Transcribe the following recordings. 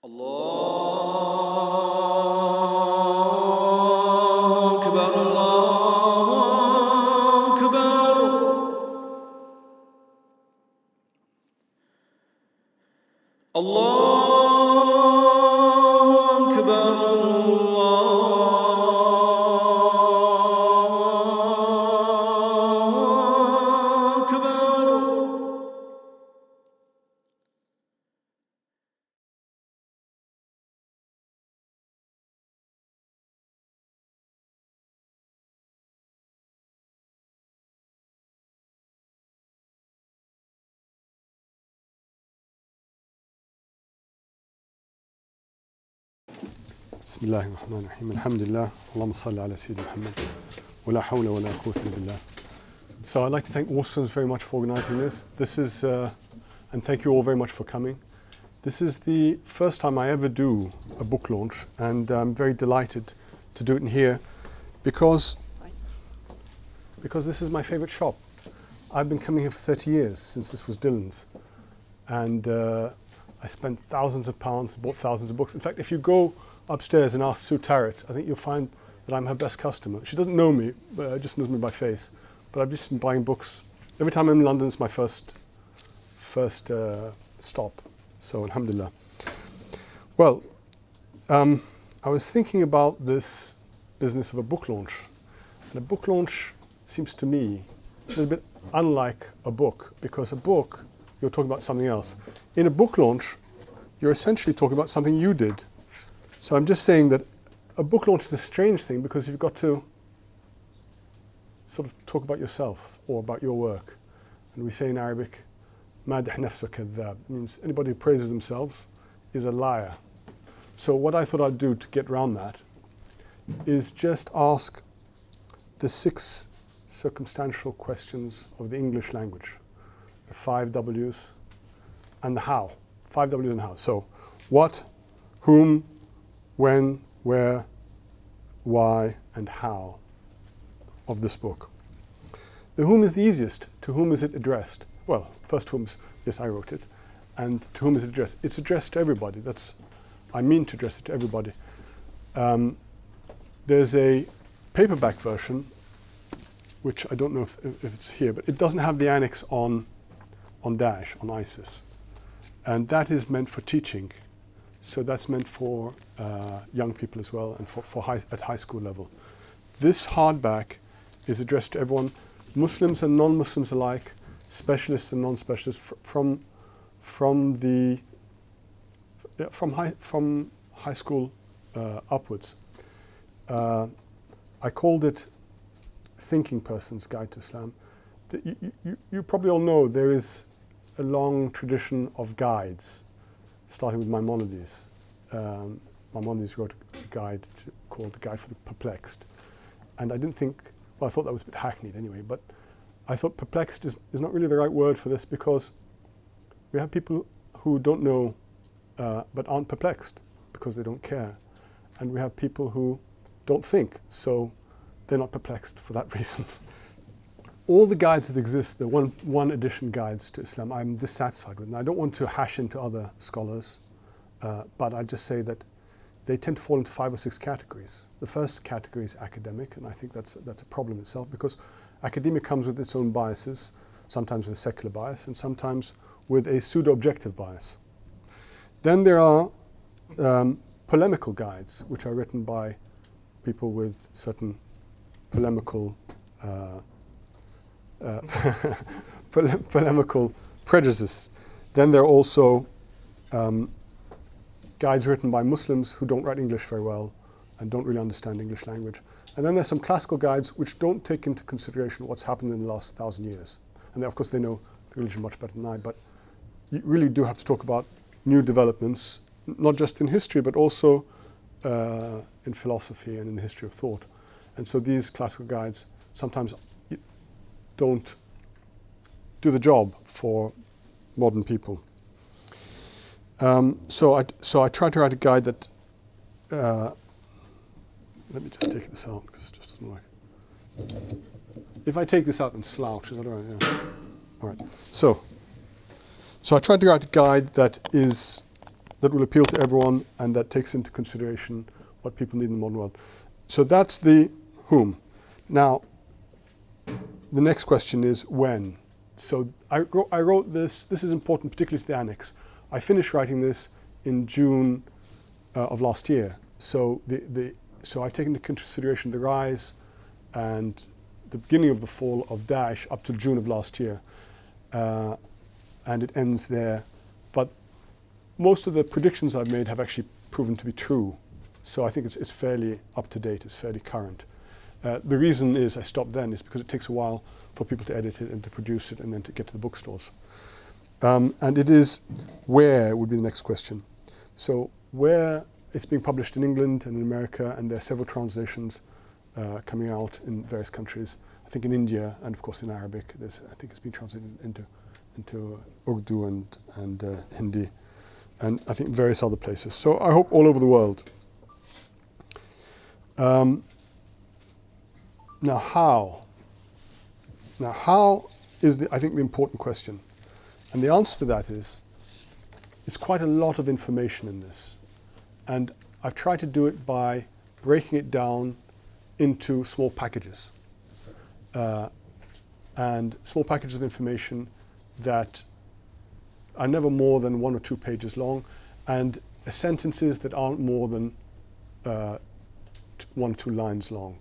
الله أكبر الله أكبر الله أكبر الله أكبر. بسم الله الرحمن الرحيم الحمد لله اللهم صل على سيدنا محمد ولا حول ولا قوة إلا بالله. So I'd like to thank Waterstones very much for organizing this. And thank you all very much for coming. This is the first time I ever do a book launch, and I'm very delighted to do it in here because this is my favorite shop. I've been coming here for 30 years, since this was Dylan's. And I spent thousands of pounds, bought thousands of books. In fact, if you go upstairs and ask Turath, I think you'll find that I'm her best customer. She doesn't know me, but just knows me by face. But I've just been buying books. Every time I'm in London, it's my first stop. So alhamdulillah. Well, I was thinking about this business of a book launch. And a book launch seems to me a little bit unlike a book, because a book, you're talking about something else. In a book launch, you're essentially talking about something you did. So I'm just saying that a book launch is a strange thing, because you've got to sort of talk about yourself or about your work. And we say in Arabic, مَادِحْ نَفْسَ كَذَّابٍ. It means anybody who praises themselves is a liar. So what I thought I'd do to get around that is just ask the 6 circumstantial questions of the English language. The 5 W's and the how. 5 W's and how. So what, whom, when, where, why, and how of this book. The whom is the easiest. To whom is it addressed? Well, first whom is, yes, I wrote it. And to whom is it addressed? It's addressed to everybody. I mean to address it to everybody. There's a paperback version, which I don't know if it's here, but it doesn't have the annex on Daesh, on ISIS. And that is meant for teaching. So that's meant for young people as well, and at high school level. This hardback is addressed to everyone, Muslims and non-Muslims alike, specialists and non-specialists, from high school upwards. I called it Thinking Person's Guide to Islam. You probably all know there is a long tradition of guides, starting with Maimonides. Maimonides wrote a guide called The Guide for the Perplexed. And I didn't think, well, I thought that was a bit hackneyed anyway, but I thought perplexed is not really the right word for this, because we have people who don't know but aren't perplexed because they don't care. And we have people who don't think, so they're not perplexed for that reason. All the guides that exist, the one edition guides to Islam, I'm dissatisfied with. And I don't want to hash into other scholars, but I just say that they tend to fall into 5 or 6 categories. The first category is academic, and I think that's a problem itself, because academia comes with its own biases, sometimes with a secular bias, and sometimes with a pseudo-objective bias. Then there are polemical guides, which are written by people with certain polemical polemical prejudices. Then there are also guides written by Muslims who don't write English very well and don't really understand English language. And then there's some classical guides which don't take into consideration what's happened in the last 1,000 years. And of course they know the religion much better than I, but you really do have to talk about new developments, not just in history, but also in philosophy and in the history of thought. And so these classical guides sometimes don't do the job for modern people. So I tried to write a guide that, let me just take this out because it just doesn't work. If I take this out and slouch, is that all right? Yeah. All right. So I tried to write a guide that is that will appeal to everyone and that takes into consideration what people need in the modern world. So that's the whom. Now, the next question is when. So I wrote this. This is important, particularly to the annex. I finished writing this in June of last year. So so I've taken into consideration the rise and the beginning of the fall of Daesh up to June of last year, and it ends there. But most of the predictions I've made have actually proven to be true. So I think it's fairly up to date. It's fairly current. The reason is I stopped then is because it takes a while for people to edit it and to produce it and then to get to the bookstores. And it is where would be the next question. So where it's being published in England and in America, and there are several translations coming out in various countries. I think in India and of course in Arabic. I think it's been translated into Urdu and Hindi, and I think various other places. So I hope all over the world. Now how? Now how is I think the important question, and the answer to that is, it's quite a lot of information in this, and I've tried to do it by breaking it down into small packages, and small packages of information that are never more than 1 or 2 pages long, and sentences that aren't more than 1 or 2 lines long.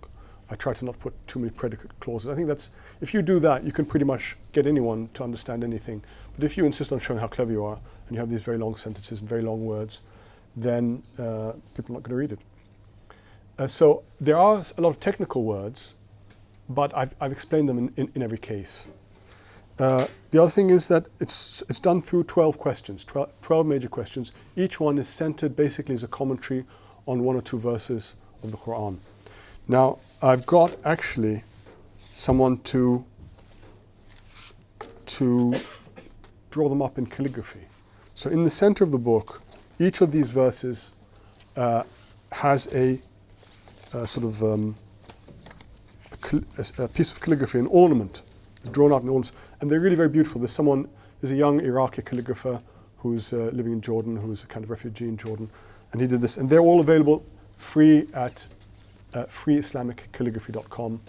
I try to not put too many predicate clauses. I think that's, if you do that, you can pretty much get anyone to understand anything. But if you insist on showing how clever you are, and you have these very long sentences and very long words, then people are not going to read it. So there are a lot of technical words, but I've explained them in every case. The other thing is that it's done through 12 questions, 12 major questions. Each one is centered basically as a commentary on 1 or 2 verses of the Quran. Now, I've got actually someone to draw them up in calligraphy. So in the center of the book, each of these verses has a sort of a piece of calligraphy, an ornament, drawn out in ornaments, and they're really very beautiful. There's a young Iraqi calligrapher who's living in Jordan, who's a kind of refugee in Jordan, and he did this, and they're all available free at freeislamiccalligraphy.com,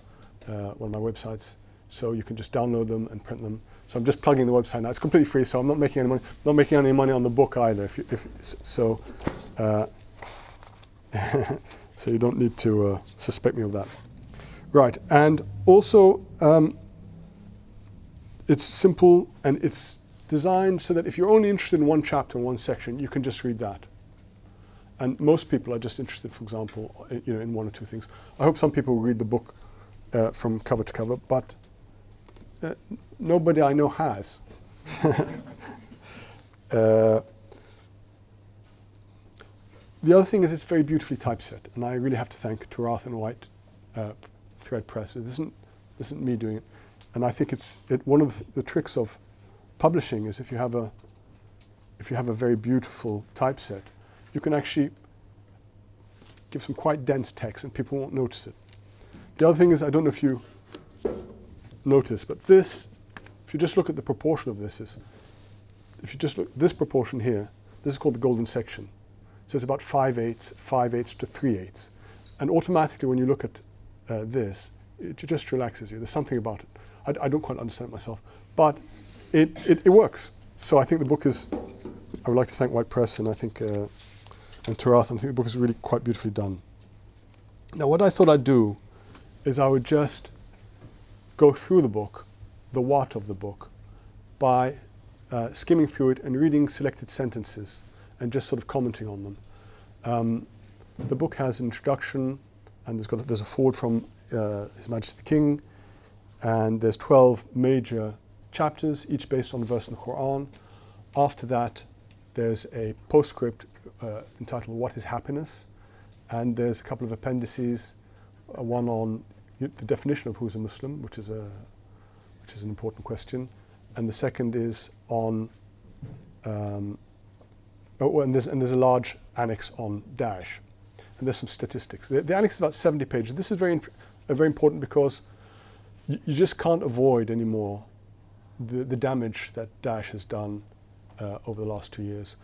one of my websites. So you can just download them and print them. So I'm just plugging the website now. It's completely free, so I'm not making any money. Not making any money on the book either. So you don't need to suspect me of that. Right, and also it's simple and it's designed so that if you're only interested in one chapter, one section, you can just read that. And most people are just interested, for example, in 1 or 2 things. I hope some people will read the book from cover to cover, but nobody I know has. The other thing is it's very beautifully typeset, and I really have to thank Turath and White Thread Press. This isn't me doing it, and I think one of the tricks of publishing is if you have a very beautiful typeset, you can actually give some quite dense text and people won't notice it. The other thing is, I don't know if you notice, but this, if you just look at the proportion of this, if you just look, this proportion here, this is called the golden section. So it's about 5/8 to 3/8. And automatically when you look at this, it just relaxes you. There's something about it. I don't quite understand it myself, but it works. So I think the book is, I would like to thank White Press and I think, and Turath, and I think the book is really quite beautifully done. Now what I thought I'd do is I would just go through the book, the what of the book, by skimming through it and reading selected sentences and just sort of commenting on them. The book has an introduction, and there's a foreword from His Majesty the King, and there's 12 major chapters, each based on a verse in the Quran. After that, there's a postscript entitled What is Happiness? And there's a couple of appendices, one on the definition of who's a Muslim, which is an important question, and the second is on and there's a large annex on Daesh, and there's some statistics. The annex is about 70 pages. This is very important because you just can't avoid anymore the damage that Daesh has done over the last 2 years.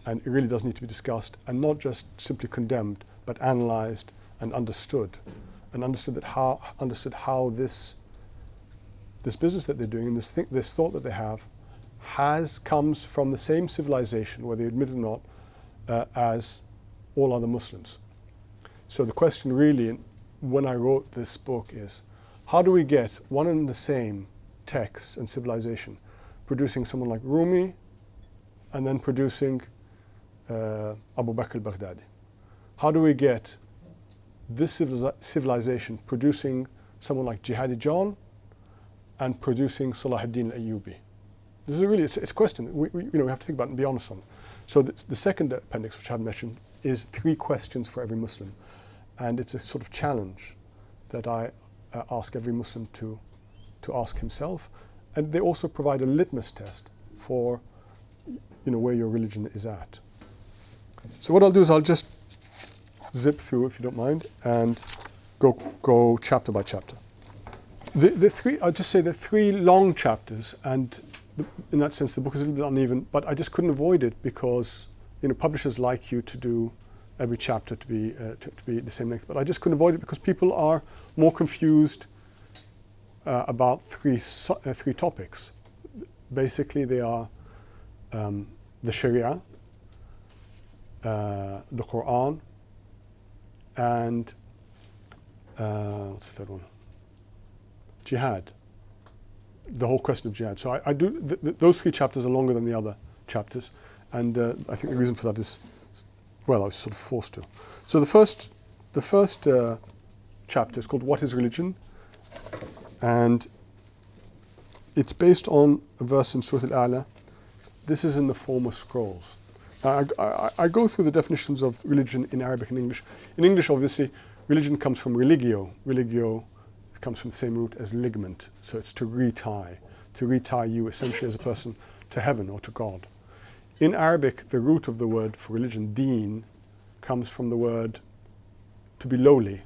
and it really does need to be discussed, and not just simply condemned, but analysed and understood how this business that they're doing and this thought that they have comes from the same civilization, whether they admit it or not, as all other Muslims. So the question really, when I wrote this book, is how do we get one and the same texts and civilization producing someone like Rumi and then producing Abu Bakr al-Baghdadi? How do we get this civilization producing someone like Jihadi John and producing Salahuddin al-Ayyubi? This is it's a question we have to think about and be honest on. So the second appendix, which I haven't mentioned, is 3 questions for every Muslim. And it's a sort of challenge that I ask every Muslim to ask himself. And they also provide a litmus test for where your religion is at. So what I'll do is I'll just zip through, if you don't mind, and go chapter by chapter. I'll just say the 3 long chapters, and in that sense the book is a little bit uneven, but I just couldn't avoid it because publishers like you to do every chapter to be the same length, but I just couldn't avoid it because people are more confused about three topics. Basically, they are the Sharia, the Quran, and what's the third one? Jihad. The whole question of jihad. So I do those 3 chapters are longer than the other chapters, and I think the reason for that is, well, I was sort of forced to. So the first chapter is called "What is Religion?" and it's based on a verse in Surah Al-A'la. This is in the form of scrolls. Now, I go through the definitions of religion in Arabic and English. In English, obviously, religion comes from religio. Religio comes from the same root as ligament, so it's to retie you essentially as a person to heaven or to God. In Arabic, the root of the word for religion, deen, comes from the word to be lowly,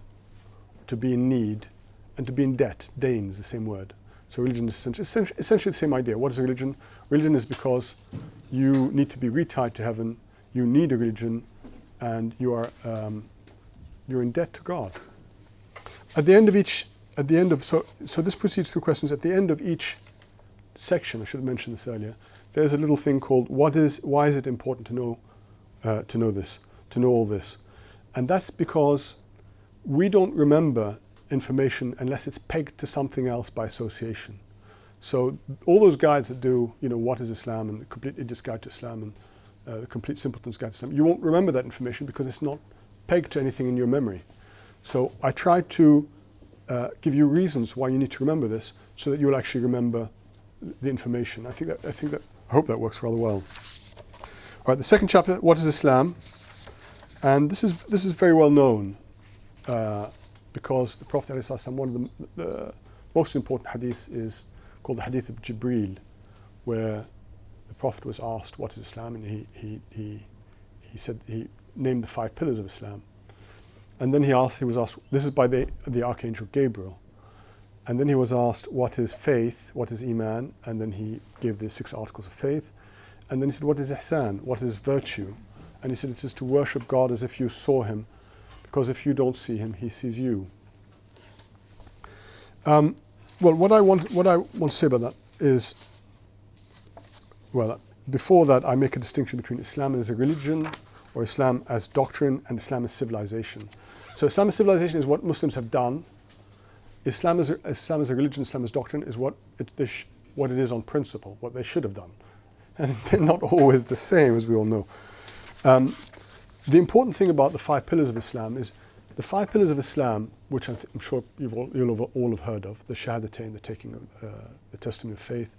to be in need, and to be in debt. Dain is the same word. So religion is essentially the same idea. What is religion? Religion is because you need to be retied to heaven, you need a religion, and you're in debt to God. So this proceeds through questions. At the end of each section, I should have mentioned this earlier, there's a little thing called why is it important to know all this? And that's because we don't remember information unless it's pegged to something else by association. So all those guides that do, what is Islam, and the Complete Idiot's Guide to Islam, and the Complete Simpleton's Guide to Islam, you won't remember that information because it's not pegged to anything in your memory. So I try to give you reasons why you need to remember this, so that you will actually remember the information. I hope that works rather well. All right, the second chapter, what is Islam? And this is very well known because the Prophet ﷺ, one of the most important hadiths is called the Hadith of Jibreel, where the Prophet was asked what is Islam, and he said, he named the 5 pillars of Islam. And then he was asked, this is by the Archangel Gabriel. And then he was asked, what is faith, what is Iman? And then he gave the 6 articles of faith. And then he said, what is Ihsan, what is virtue? And he said, it is to worship God as if you saw him, because if you don't see him, he sees you. Well, what I want to say about that is, well, before that, I make a distinction between Islam as a religion, or Islam as doctrine, and Islam as civilization. So Islam as civilization is what Muslims have done. Islam as a religion, Islam as doctrine is what it is on principle, what they should have done. And they're not always the same, as we all know. The important thing about the 5 pillars of Islam is the 5 pillars of Islam, which I'm sure you'll all have heard of: the Shahadatain, the taking of the testimony of faith,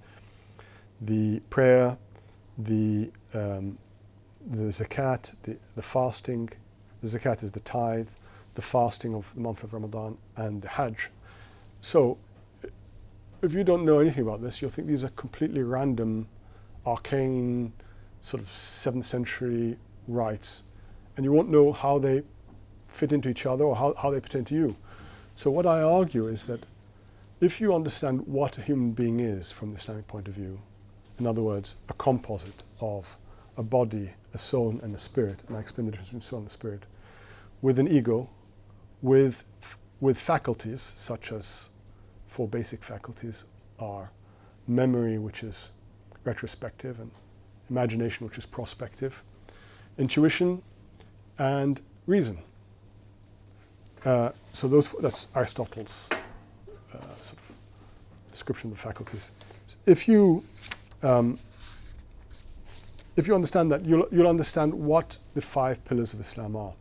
the prayer, the zakat, the fasting. The zakat is the tithe, the fasting of the month of Ramadan, and the Hajj. So, if you don't know anything about this, you'll think these are completely random, arcane, sort of 7th century rites, and you won't know how they fit into each other or how they pertain to you. So what I argue is that if you understand what a human being is from the Islamic point of view, in other words, a composite of a body, a soul, and a spirit, and I explain the difference between soul and spirit, with an ego, with faculties, such as 4 basic faculties are memory, which is retrospective, and imagination, which is prospective, intuition, and reason. So that's Aristotle's sort of description of the faculties. If you understand that, you'll understand what the 5 pillars of Islam are.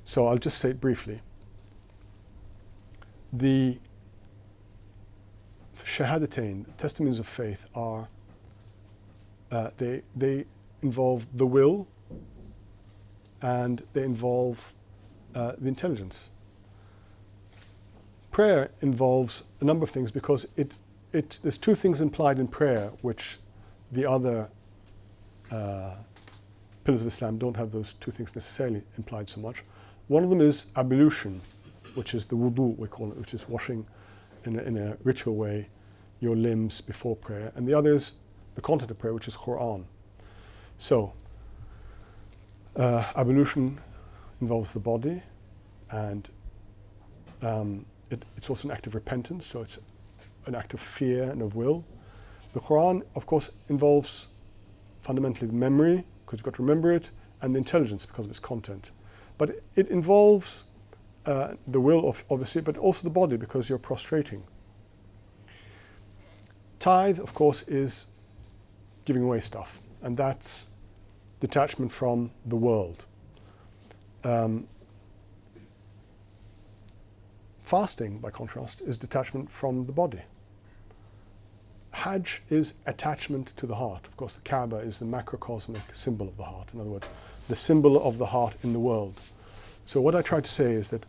So I'll just say it briefly. The Shahadatain, testimonies of faith, are they involve the will, and they involve the intelligence. Prayer involves a number of things, because there's 2 things implied in prayer which the other pillars of Islam don't have those 2 things necessarily implied so much. One of them is ablution, which is the wudu, we call it, which is washing in a ritual way your limbs before prayer. And the other is the content of prayer, which is Quran. So ablution involves the body, and it's also an act of repentance, so it's an act of fear and of will. The Quran, of course, involves fundamentally the memory, because you've got to remember it, and the intelligence because of its content. But it involves the will, obviously, but also the body, because you're prostrating. Tithe, of course, is giving away stuff, and that's detachment from the world. Fasting, by contrast, is detachment from the body. Hajj is attachment to the heart. Of course, the Kaaba is the macrocosmic symbol of the heart. In other words, the symbol of the heart in the world. So what I try to say is that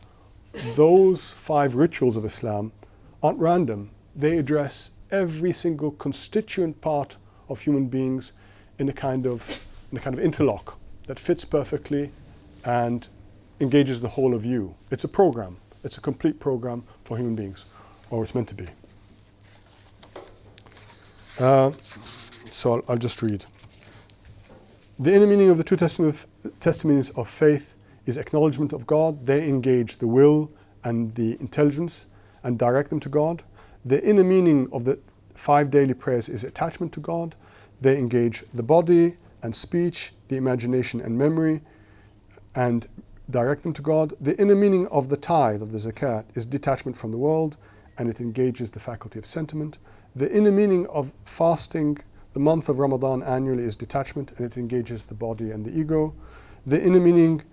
those 5 rituals of Islam aren't random. They address every single constituent part of human beings in a kind of interlock that fits perfectly and engages the whole of you. It's a program. It's a complete program for human beings, or it's meant to be. So I'll just read. The inner meaning of the 2 testimonies of faith is acknowledgement of God. They engage the will and the intelligence and direct them to God. The inner meaning of the 5 daily prayers is attachment to God. They engage the body and speech, the imagination and memory, and direct them to God. The inner meaning of the tithe, of the zakat, is detachment from the world, and it engages the faculty of sentiment. The inner meaning of fasting the month of Ramadan annually is detachment, and it engages the body and the ego. The inner meaning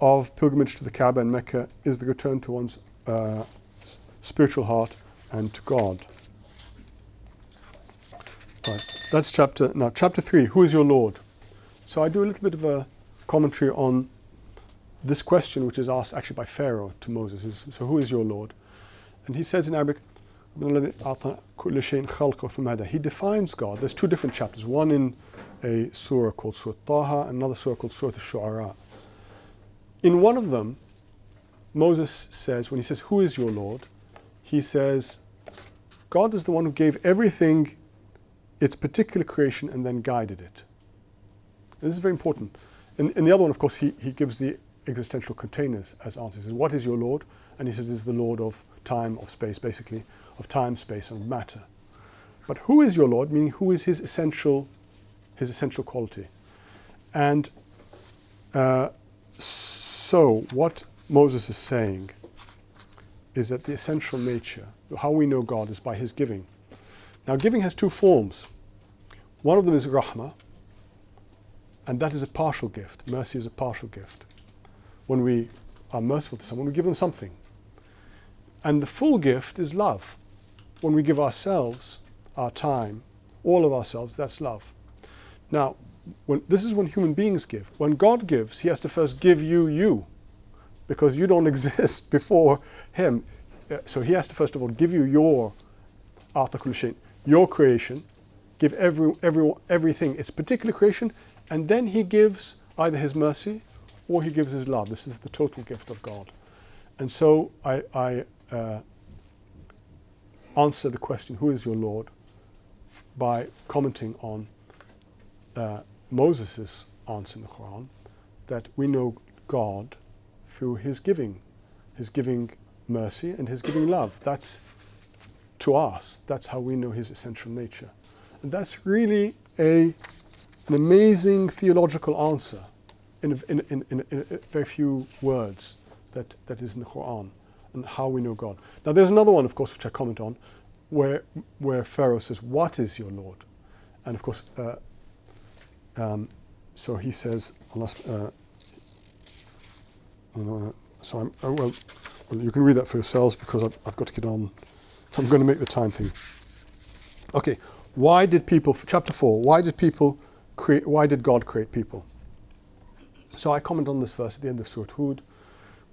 of pilgrimage to the Kaaba and Mecca is the return to one's spiritual heart and to God. Right, that's chapter. Now, chapter 3, who is your Lord? So I do a little bit of a commentary on this question, which is asked actually by Pharaoh to Moses. So who is your Lord? And he says in Arabic, he defines God. There's 2 different chapters, one in a surah called Surah Taha, another surah called Surah Al-Shu'ara. In one of them, Moses says, when he says, who is your Lord? He says, God is the one who gave everything its particular creation and then guided it. And this is very important. In the other one, of course, he gives the existential containers as answers. He says, what is your Lord? And he says, this is the Lord of time, of space, basically, of time, space, and matter. But who is your Lord? Meaning, who is his essential quality? And so what Moses is saying is that the essential nature, how we know God, is by his giving. Now, giving has 2 forms. One of them is rahmah, and that is a partial gift. Mercy is a partial gift. When we are merciful to someone, we give them something. And the full gift is love. When we give ourselves, our time, all of ourselves, that's love. Now, this is when human beings give. When God gives, he has to first give you, because you don't exist before him. So he has to first of all give you your your creation, give everything its particular creation, and then he gives either his mercy or he gives his love. This is the total gift of God. And so I answer the question, who is your Lord, by commenting on Moses' answer in the Quran, that we know God through His giving mercy and His giving love. That's, to us, that's how we know His essential nature. And that's really an amazing theological answer in a very few words that is in the Quran, and how we know God. Now there's another one, of course, which I comment on, where Pharaoh says, "What is your Lord?" And of course, so he says, well, you can read that for yourselves, because I've got to get on. I'm going to make the time thing. Okay, why did people, chapter 4, why did God create people? So I comment on this verse at the end of Surah Hud,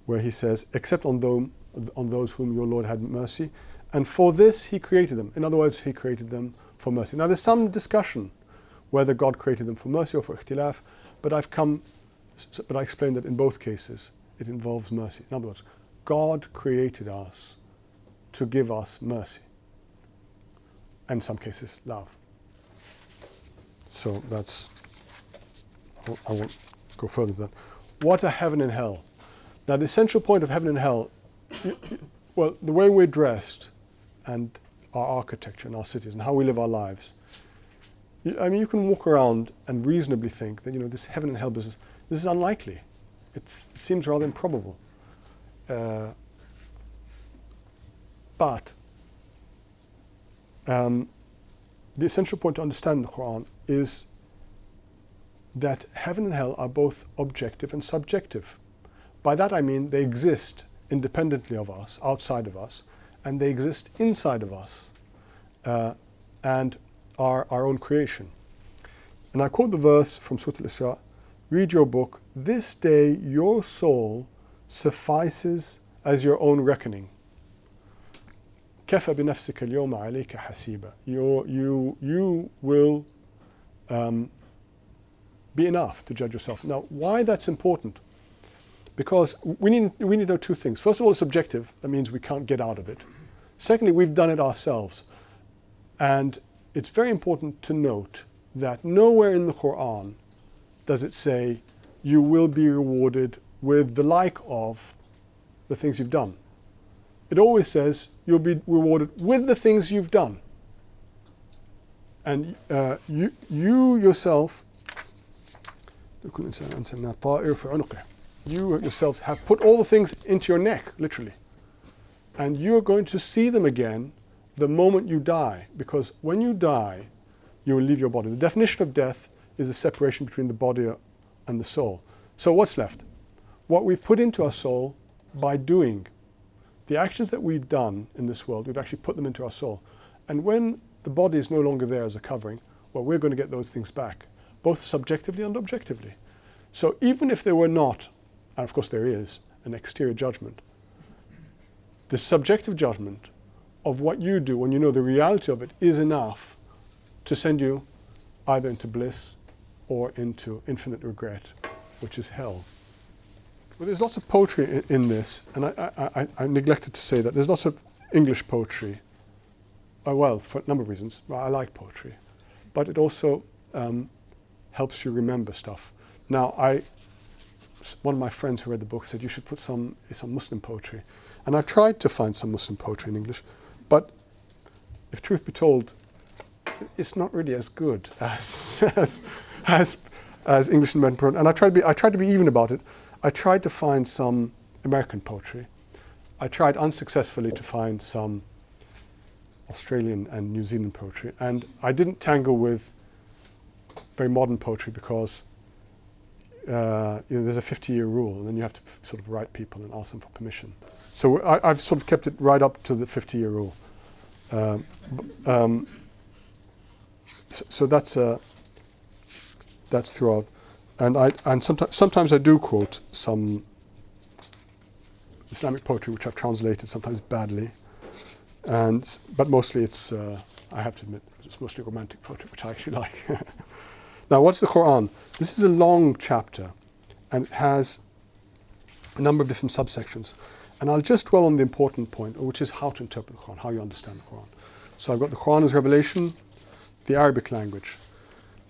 where he says, "Except on those whom your Lord had mercy, and for this He created them." In other words, He created them for mercy. Now there's some discussion whether God created them for mercy or for ikhtilaf, but I explained that in both cases it involves mercy. In other words, God created us to give us mercy, and in some cases love. So that's, I won't go further than that. What are heaven and hell? Now the essential point of heaven and hell, well, the way we're dressed and our architecture and our cities and how we live our lives, I mean, you can walk around and reasonably think that, this heaven and hell business, this is unlikely. It seems rather improbable. But the essential point to understand the Quran is that heaven and hell are both objective and subjective. By that I mean they exist independently of us, outside of us, and they exist inside of us, and are our own creation. And I quote the verse from Surah Al-Isra, "Read your book, this day your soul suffices as your own reckoning. كَفَى بِنَفْسِكَ الْيَوْمَ عَلَيْكَ حَسِيبًا." You will be enough to judge yourself. Now, why that's important? Because we need to know two things. First of all, it's subjective. That means we can't get out of it. Secondly, we've done it ourselves. And it's very important to note that nowhere in the Quran does it say you will be rewarded with the like of the things you've done. It always says you'll be rewarded with the things you've done. And you yourself, you yourselves have put all the things into your neck, literally. And you're going to see them again the moment you die, because when you die, you will leave your body. The definition of death is the separation between the body and the soul. So what's left? What we put into our soul by doing. The actions that we've done in this world, we've actually put them into our soul. And when the body is no longer there as a covering, well, we're going to get those things back, both subjectively and objectively. So even if there were not, and of course there is, an exterior judgment, the subjective judgment of what you do when you know the reality of it is enough to send you either into bliss or into infinite regret, which is hell. Well, there's lots of poetry in this, and I neglected to say that there's lots of English poetry. Well, for a number of reasons. I like poetry, but it also helps you remember stuff. Now, one of my friends who read the book said you should put some Muslim poetry, and I've tried to find some Muslim poetry in English, but if truth be told, it's not really as good as English and American poetry. And I tried to be even about it. I tried to find some American poetry. I tried unsuccessfully to find some Australian and New Zealand poetry, and I didn't tangle with very modern poetry because there's a 50-year rule, and then you have to sort of write people and ask them for permission. So I've sort of kept it right up to the 50-year rule. So that's throughout, and sometimes I do quote some Islamic poetry which I've translated, sometimes badly, but mostly it's I have to admit it's mostly romantic poetry, which I actually like. Now, what's the Quran? This is a long chapter, and it has a number of different subsections. And I'll just dwell on the important point, which is how to interpret the Quran, how you understand the Quran. So I've got the Quran as revelation, the Arabic language.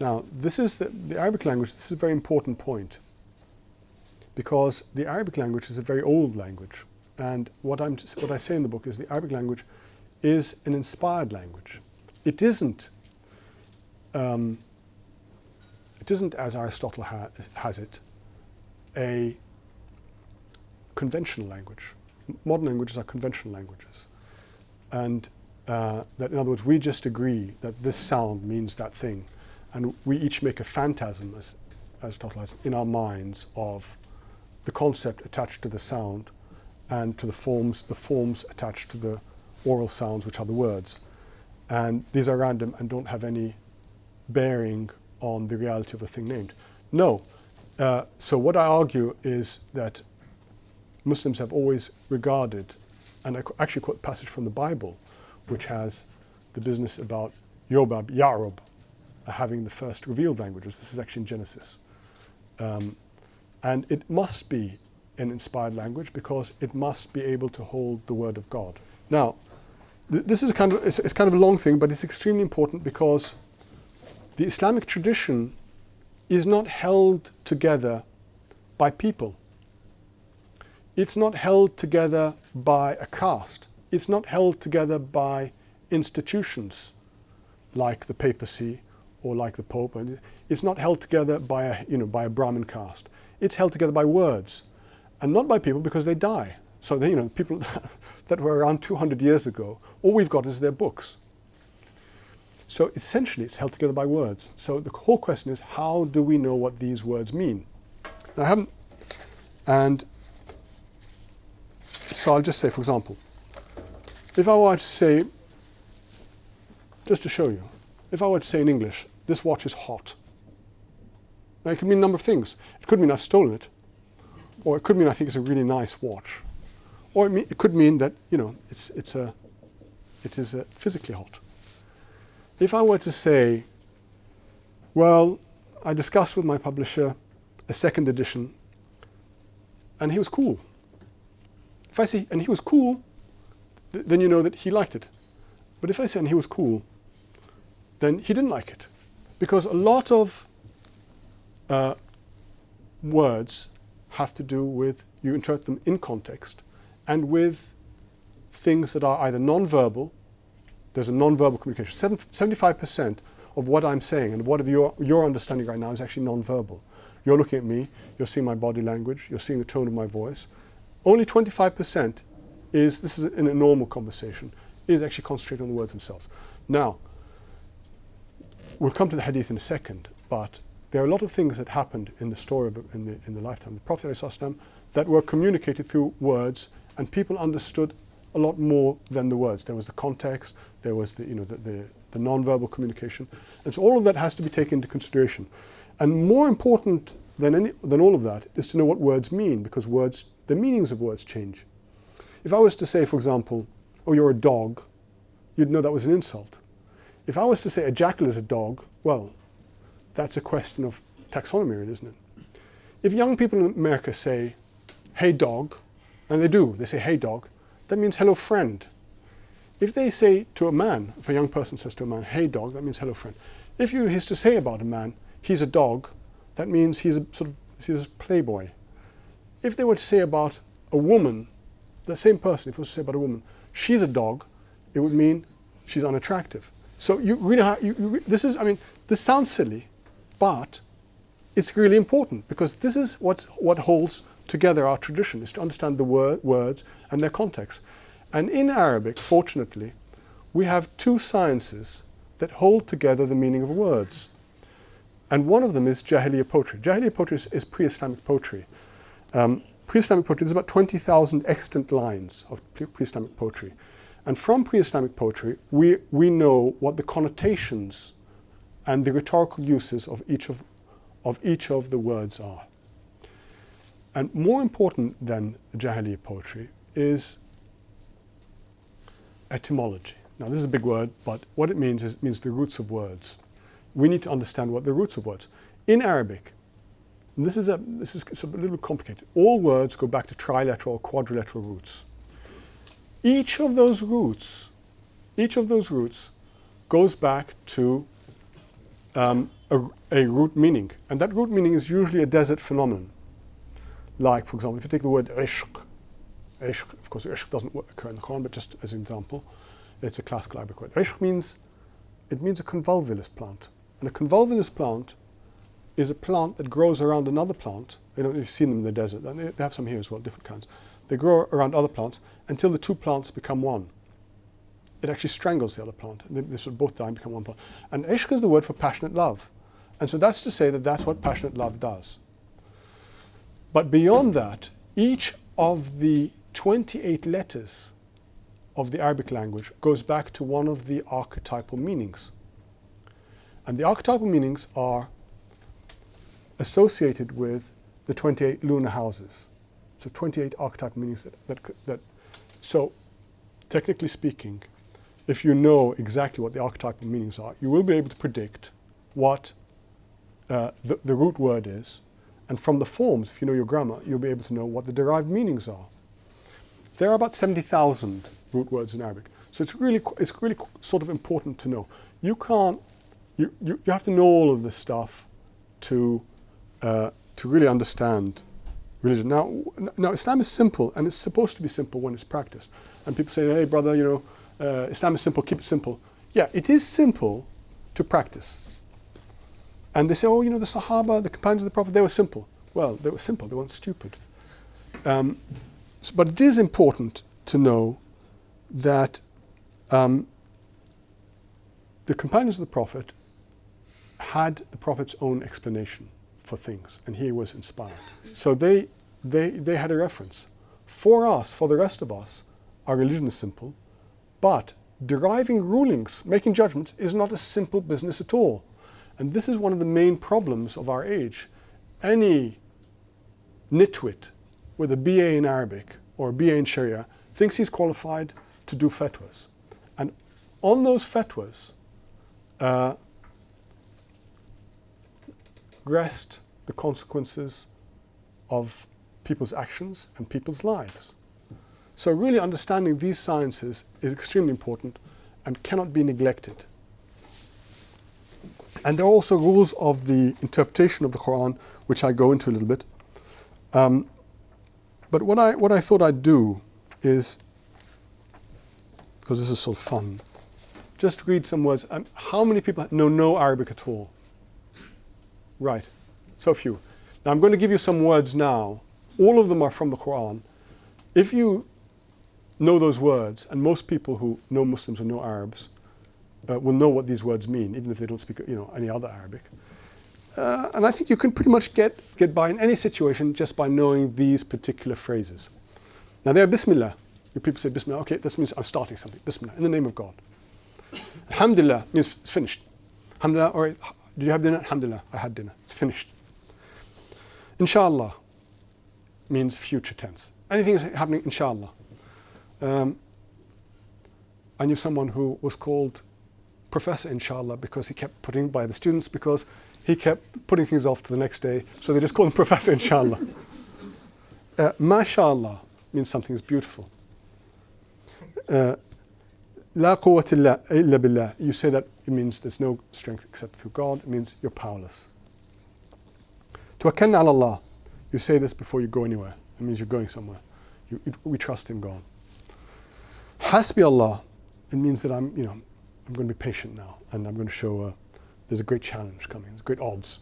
Now, this is the Arabic language. This is a very important point, because the Arabic language is a very old language. And what I say in the book is the Arabic language is an inspired language. It isn't, as Aristotle has it, a conventional language. Modern languages are conventional languages. And that, in other words, we just agree that this sound means that thing. And we each make a phantasm, as Aristotle has, in our minds of the concept attached to the sound and to the forms attached to the oral sounds, which are the words. And these are random and don't have any bearing on the reality of the thing named. No. So what I argue is that Muslims have always regarded, and I actually quote a passage from the Bible, which has the business about Yobab, Ya'rub, having the first revealed languages. This is actually in Genesis. And it must be an inspired language because it must be able to hold the word of God. Now, this is it's kind of a long thing, but it's extremely important because the Islamic tradition is not held together by people. It's not held together by a caste. It's not held together by institutions like the papacy or like the Pope. It's not held together by a Brahmin caste. It's held together by words, and not by people because they die. So people that were around 200 years ago, all we've got is their books. So essentially, it's held together by words. So the whole question is, how do we know what these words mean? Now, so I'll just say, for example, if I were to say, just to show you, if I were to say in English, this watch is hot. Now, it could mean a number of things. It could mean I've stolen it, or it could mean I think it's a really nice watch, or it could mean that it is physically hot. If I were to say, well, I discussed with my publisher a second edition, and he was cool. If I say, and he was cool, then you know that he liked it. But if I say, and he was cool, then he didn't like it. Because a lot of words have to do with, you interpret them in context, and with things that are either non-verbal. There's a non-verbal communication. 75% of what I'm saying and what of your understanding right now is actually non-verbal. You're looking at me, you're seeing my body language, you're seeing the tone of my voice. Only 25% is, this is in a normal conversation, is actually concentrating on the words themselves. Now, we'll come to the hadith in a second, but there are a lot of things that happened in the story in the lifetime of the Prophet ﷺ that were communicated through words, and people understood a lot more than the words. There was the context, there was the non-verbal communication, and so all of that has to be taken into consideration. And more important than all of that is to know what words mean, because words, the meanings of words change. If I was to say, for example, oh, you're a dog, you'd know that was an insult. If I was to say a jackal is a dog, well, that's a question of taxonomy, isn't it? If young people in America say, hey dog, and they say hey dog, that means hello friend. If they say to a man, if a young person says to a man, hey dog, that means hello friend. If you is to say about a man, he's a dog, that means he's a playboy. If they were to say about a woman, the same person, if it was to say about a woman, she's a dog, it would mean she's unattractive. So you really have, this sounds silly, but it's really important, because this is what holds together our tradition, is to understand the words and their context. And in Arabic, fortunately, we have two sciences that hold together the meaning of words. And one of them is Jahiliyyah poetry. Jahiliyyah poetry is pre-Islamic poetry. Pre-Islamic poetry, there's about 20,000 extant lines of pre-Islamic poetry. And from pre-Islamic poetry, we know what the connotations and the rhetorical uses of each of the words are. And more important than Jahiliyyah poetry is etymology. Now, this is a big word, but what it means is the roots of words. We need to understand what the roots of words. In Arabic, and this is a little complicated. All words go back to trilateral or quadrilateral roots. Each of those roots goes back to a a root meaning. And that root meaning is usually a desert phenomenon. Like, for example, if you take the word ishq, of course, ishq doesn't occur in the Quran, but just as an example, it's a classical Arabic word. Ishq means a convolvulus plant. And a convolvulus plant is a plant that grows around another plant. You've seen them in the desert, and they have some here as well, different kinds. They grow around other plants until the two plants become one. It actually strangles the other plant. They sort of both die and become one plant. And ishq is the word for passionate love. And so that's to say that that's what passionate love does. But beyond that, each of the 28 letters of the Arabic language goes back to one of the archetypal meanings. And the archetypal meanings are associated with the 28 lunar houses. So 28 archetypal meanings so technically speaking, if you know exactly what the archetypal meanings are, you will be able to predict what the root word is. And from the forms, if you know your grammar, you'll be able to know what the derived meanings are. There are about 70,000 root words in Arabic. So it's really sort of important to know. You have to know all of this stuff to really understand religion. Now Islam is simple, and it's supposed to be simple when it's practiced. And people say, hey brother, Islam is simple, keep it simple. Yeah, it is simple to practice. And they say, oh, the Sahaba, the companions of the Prophet, they were simple. Well, they were simple, they weren't stupid. But it is important to know that the companions of the Prophet had the Prophet's own explanation for things, and he was inspired. So they had a reference. For us, for the rest of us, our religion is simple, but deriving rulings, making judgments, is not a simple business at all. And this is one of the main problems of our age. Any nitwit with a BA in Arabic or a BA in Sharia thinks he's qualified to do fatwas. And on those fatwas rest the consequences of people's actions and people's lives. So really understanding these sciences is extremely important and cannot be neglected. And there are also rules of the interpretation of the Quran, which I go into a little bit. But what I thought I'd do is, because this is so fun, just read some words. How many people know no Arabic at all? Right, so few. Now I'm going to give you some words now. All of them are from the Quran. If you know those words, and most people who know Muslims or know Arabs will know what these words mean, even if they don't speak any other Arabic. And I think you can pretty much get by in any situation just by knowing these particular phrases. Now they're Bismillah. You people say Bismillah, okay, that means I'm starting something. Bismillah, in the name of God. Alhamdulillah means it's finished. Alhamdulillah, all right, did you have dinner? Alhamdulillah, I had dinner. It's finished. Inshallah means future tense. Anything is happening, inshallah. I knew someone who was called Professor Inshallah because he kept putting by the students because he kept putting things off to the next day, so they just call him Professor Inshallah. Mashallah means something is beautiful. La quwwata illa billah. You say that it means there's no strength except through God. It means you're powerless. Tawakkalna ala Allah. You say this before you go anywhere. It means you're going somewhere. We trust in God. Hasbi Allah. It means that I'm going to be patient now, and I'm going to show there's a great challenge coming. There's great odds.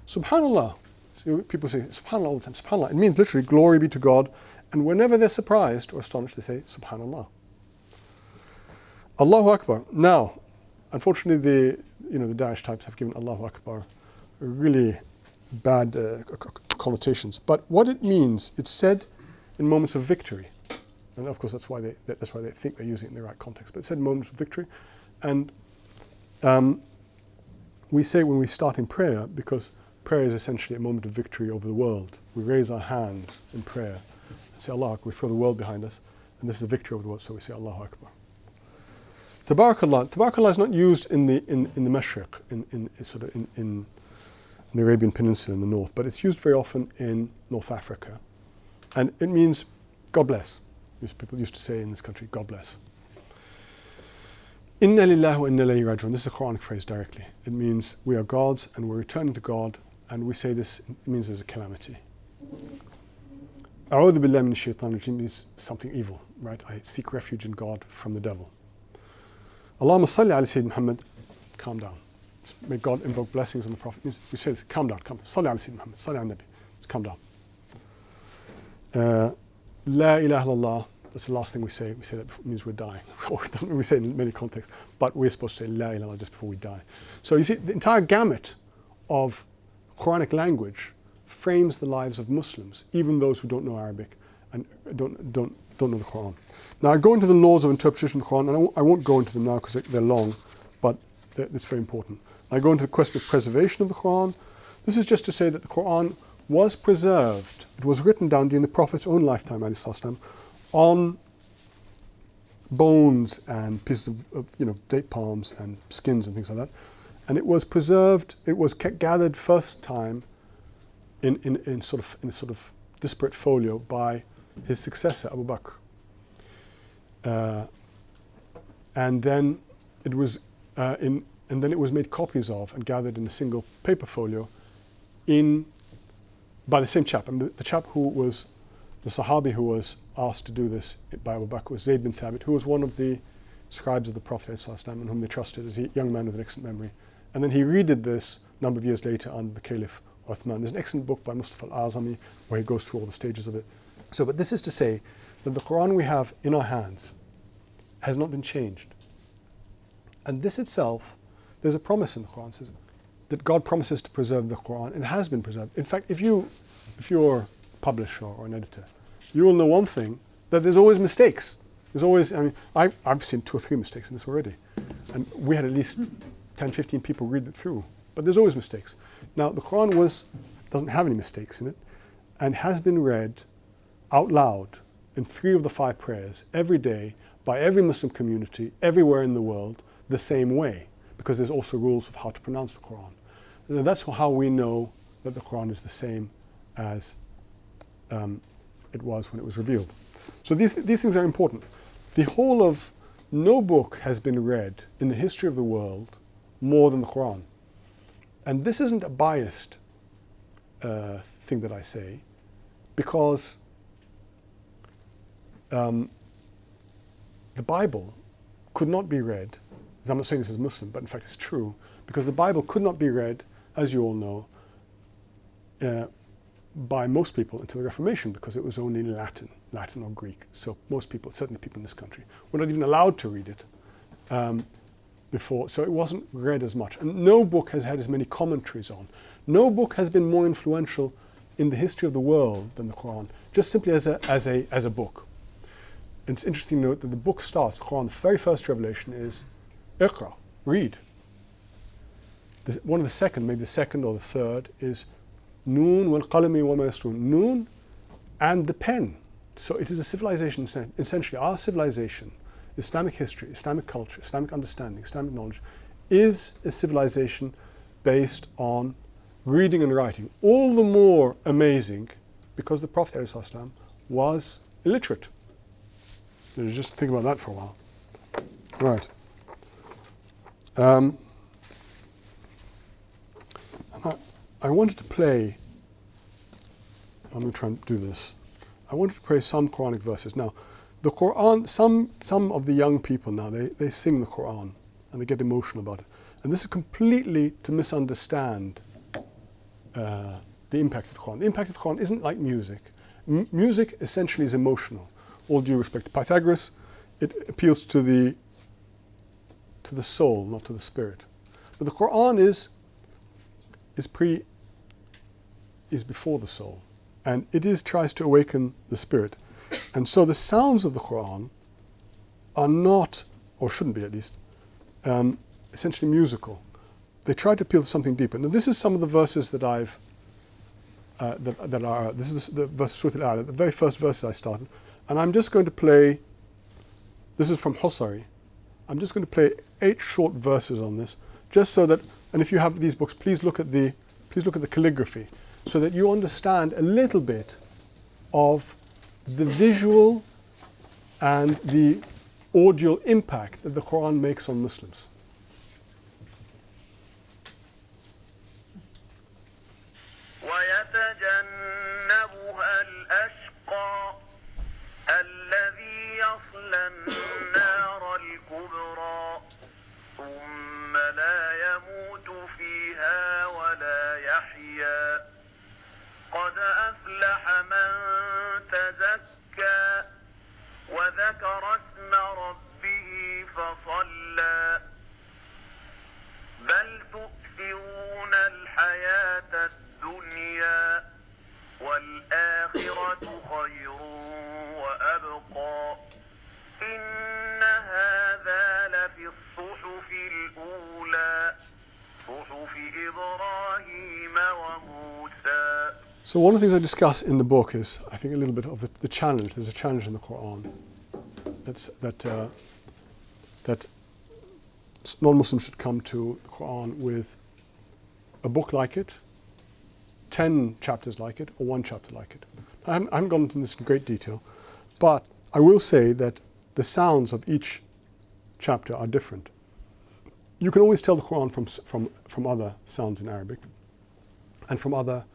Subhanallah. So people say Subhanallah all the time. Subhanallah. It means literally glory be to God. And whenever they're surprised or astonished, they say Subhanallah. Allahu Akbar. Now, unfortunately, the Daesh types have given Allahu Akbar really bad connotations. But what it means, it's said in moments of victory. And of course, that's why they think they're using it in the right context. But it's said in moments of victory. And we say when we start in prayer, because prayer is essentially a moment of victory over the world. We raise our hands in prayer and say Allahu Akbar. We throw the world behind us. And this is a victory over the world, so we say Allahu Akbar. Tabarakallah. Tabarakallah is not used in the Mashriq, in the Arabian Peninsula in the north, but it's used very often in North Africa. And it means God bless. People used to say in this country, God bless. Inna lillahi wa inna ilayhi raji'un. This is a Quranic phrase directly. It means we are God's and we're returning to God, and we say this, it means there's a calamity. A'udhu billahi minash shaitanir rajim means something evil, right? I seek refuge in God from the devil. Allahumma salli ala Sayyidina Muhammad, calm down. May God invoke blessings on the Prophet. We say this, calm down, calm down. Salli ala Sayyidina Muhammad, salli ala Nabi. Just calm down. La ilaha illallah, that's the last thing we say. We say that before, it means we're dying. Or it doesn't mean we say it in many contexts, but we're supposed to say La ilaha illallah just before we die. So you see, the entire gamut of Quranic language frames the lives of Muslims, even those who don't know Arabic and don't know the Quran. Now I go into the laws of interpretation of the Quran, and I won't go into them now because they're long, but it's very important. I go into the question of preservation of the Quran. This is just to say that the Quran was preserved. It was written down during the Prophet's own lifetime, alayhi salam, on bones and pieces of date palms and skins and things like that. And it was preserved, it was gathered first time in a sort of disparate folio by his successor, Abu Bakr. And then it was made copies of and gathered in a single paper folio by the same chap. And the chap who was the Sahabi who was asked to do this by Abu Bakr was Zayd bin Thabit, who was one of the scribes of the Prophet ﷺ, and whom they trusted as a young man with an excellent memory. And then he redid this a number of years later under the Caliph Uthman. There's an excellent book by Mustafa al-Azami where he goes through all the stages of it. So, but this is to say that the Quran we have in our hands has not been changed. And this itself, there's a promise in the Quran says that God promises to preserve the Quran, and it has been preserved. In fact, if you're a publisher or an editor, you will know one thing, that there's always mistakes. There's always, I've seen 2 or 3 mistakes in this already. And we had at least 10, 15 people read it through. But there's always mistakes. Now, the Quran doesn't have any mistakes in it, and has been read out loud in 3 of the 5 prayers every day by every Muslim community everywhere in the world the same way, because there's also rules of how to pronounce the Quran. And that's how we know that the Quran is the same as it was when it was revealed. So these things are important. The whole of no book has been read in the history of the world more than the Quran. And this isn't a biased thing that I say, because the Bible could not be read, I'm not saying this as a Muslim, but in fact it's true, because the Bible could not be read, as you all know, by most people until the Reformation, because it was only in Latin or Greek. So most people, certainly people in this country, were not even allowed to read it before, so it wasn't read as much. And no book has had as many commentaries on. No book has been more influential in the history of the world than the Quran, just simply as a book. And it's interesting to note that the book starts, the Quran, the very first revelation is Iqra, read. One of the second, maybe the second or the third, is Noon wal qalami wa ma yasturun. Noon and the pen. So it is a civilization, essentially our civilization, Islamic history, Islamic culture, Islamic understanding, Islamic knowledge, is a civilization based on reading and writing. All the more amazing because the Prophet ﷺ was illiterate. Just think about that for a while. Right. And I wanted to play, I'm going to try and do this. I wanted to play some Quranic verses. Now, the Quran, some of the young people now, they sing the Quran and they get emotional about it. And this is completely to misunderstand the impact of the Quran. The impact of the Quran isn't like music. Music essentially is emotional. All due respect to Pythagoras, it appeals to the soul, not to the spirit. But the Quran is before the soul, and it tries to awaken the spirit. And so the sounds of the Quran are not, or shouldn't be at least, essentially musical. They try to appeal to something deeper. Now this is some of the verses that I've this is the verse Surah Al-A'la, the very first verse I started, and I'm just going to play. This is from H.R.H. I'm just going to play 8 short verses on this, just so that. And if you have these books, please look at the calligraphy, so that you understand a little bit of the visual and the audio impact that the Quran makes on Muslims. ويتجنبها الأشقى الذي يصلى النار الكبرى ثم لا يموت فيها ولا يحيا قد أفلح من تزكى وذكر اسم ربه فصلى بل تؤثرون الحياة الدنيا والآخرة خير وأبقى إن هذا لفي الصحف الأولى صحف إبراهيم وموسى. So one of the things I discuss in the book is, I think, a little bit of the challenge. There's a challenge in the Quran that non-Muslims should come to the Quran with a book like it, 10 chapters like it, or 1 chapter like it. I haven't gone into this in great detail, but I will say that the sounds of each chapter are different. You can always tell the Quran from other sounds in Arabic, and from other,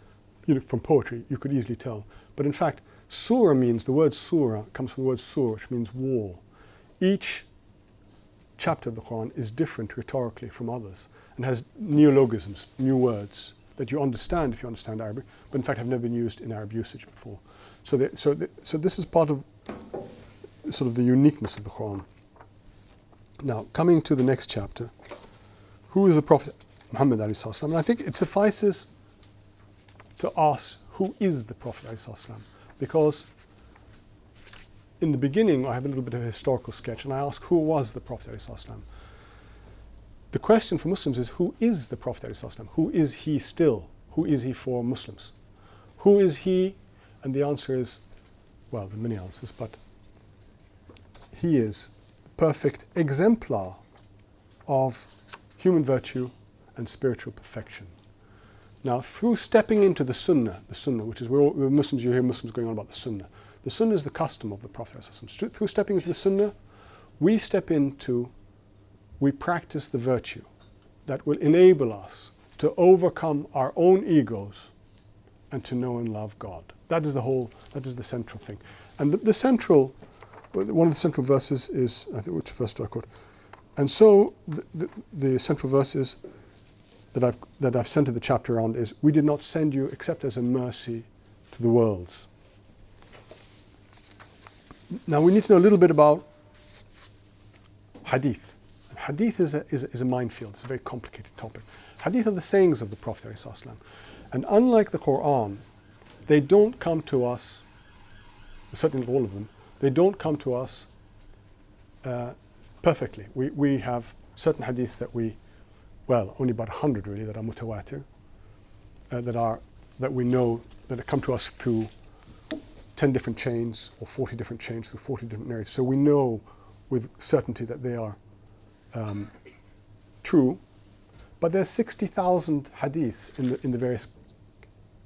from poetry, you could easily tell. But in fact, surah means, the word surah comes from the word sur, which means war. Each chapter of the Quran is different rhetorically from others and has neologisms, new words that you understand if you understand Arabic, but in fact have never been used in Arab usage before. So this is part of sort of the uniqueness of the Quran. Now, coming to the next chapter, who is the Prophet Muhammad alayhi salam? And I think it suffices to ask, who is the Prophet alayhi salam? Because in the beginning, I have a little bit of a historical sketch, and I ask, who was the Prophet alayhi salam? The question for Muslims is, who is the Prophet alayhi salam? Who is he still? Who is he for Muslims? Who is he? And the answer is, well, there are many answers, but he is the perfect exemplar of human virtue and spiritual perfection. Now, through stepping into the Sunnah, which is, we're Muslims, you hear Muslims going on about the Sunnah. The Sunnah is the custom of the Prophet. Through stepping into the Sunnah, we practice the virtue that will enable us to overcome our own egos and to know and love God. That is the central thing. And one of the central verses is, I think, which verse do I quote? And so the central verses that I've centered the chapter around is, we did not send you except as a mercy to the worlds. Now we need to know a little bit about hadith. Hadith is a minefield. It's a very complicated topic. Hadith are the sayings of the Prophet ﷺ. And unlike the Quran, they don't come to us, certainly not all of them, they don't come to us perfectly. We have certain hadiths that only about 100 really, that are mutawatir, that we know, that come to us through 10 different chains or 40 different chains through 40 different narrators. So we know with certainty that they are true. But there's 60,000 hadiths in the various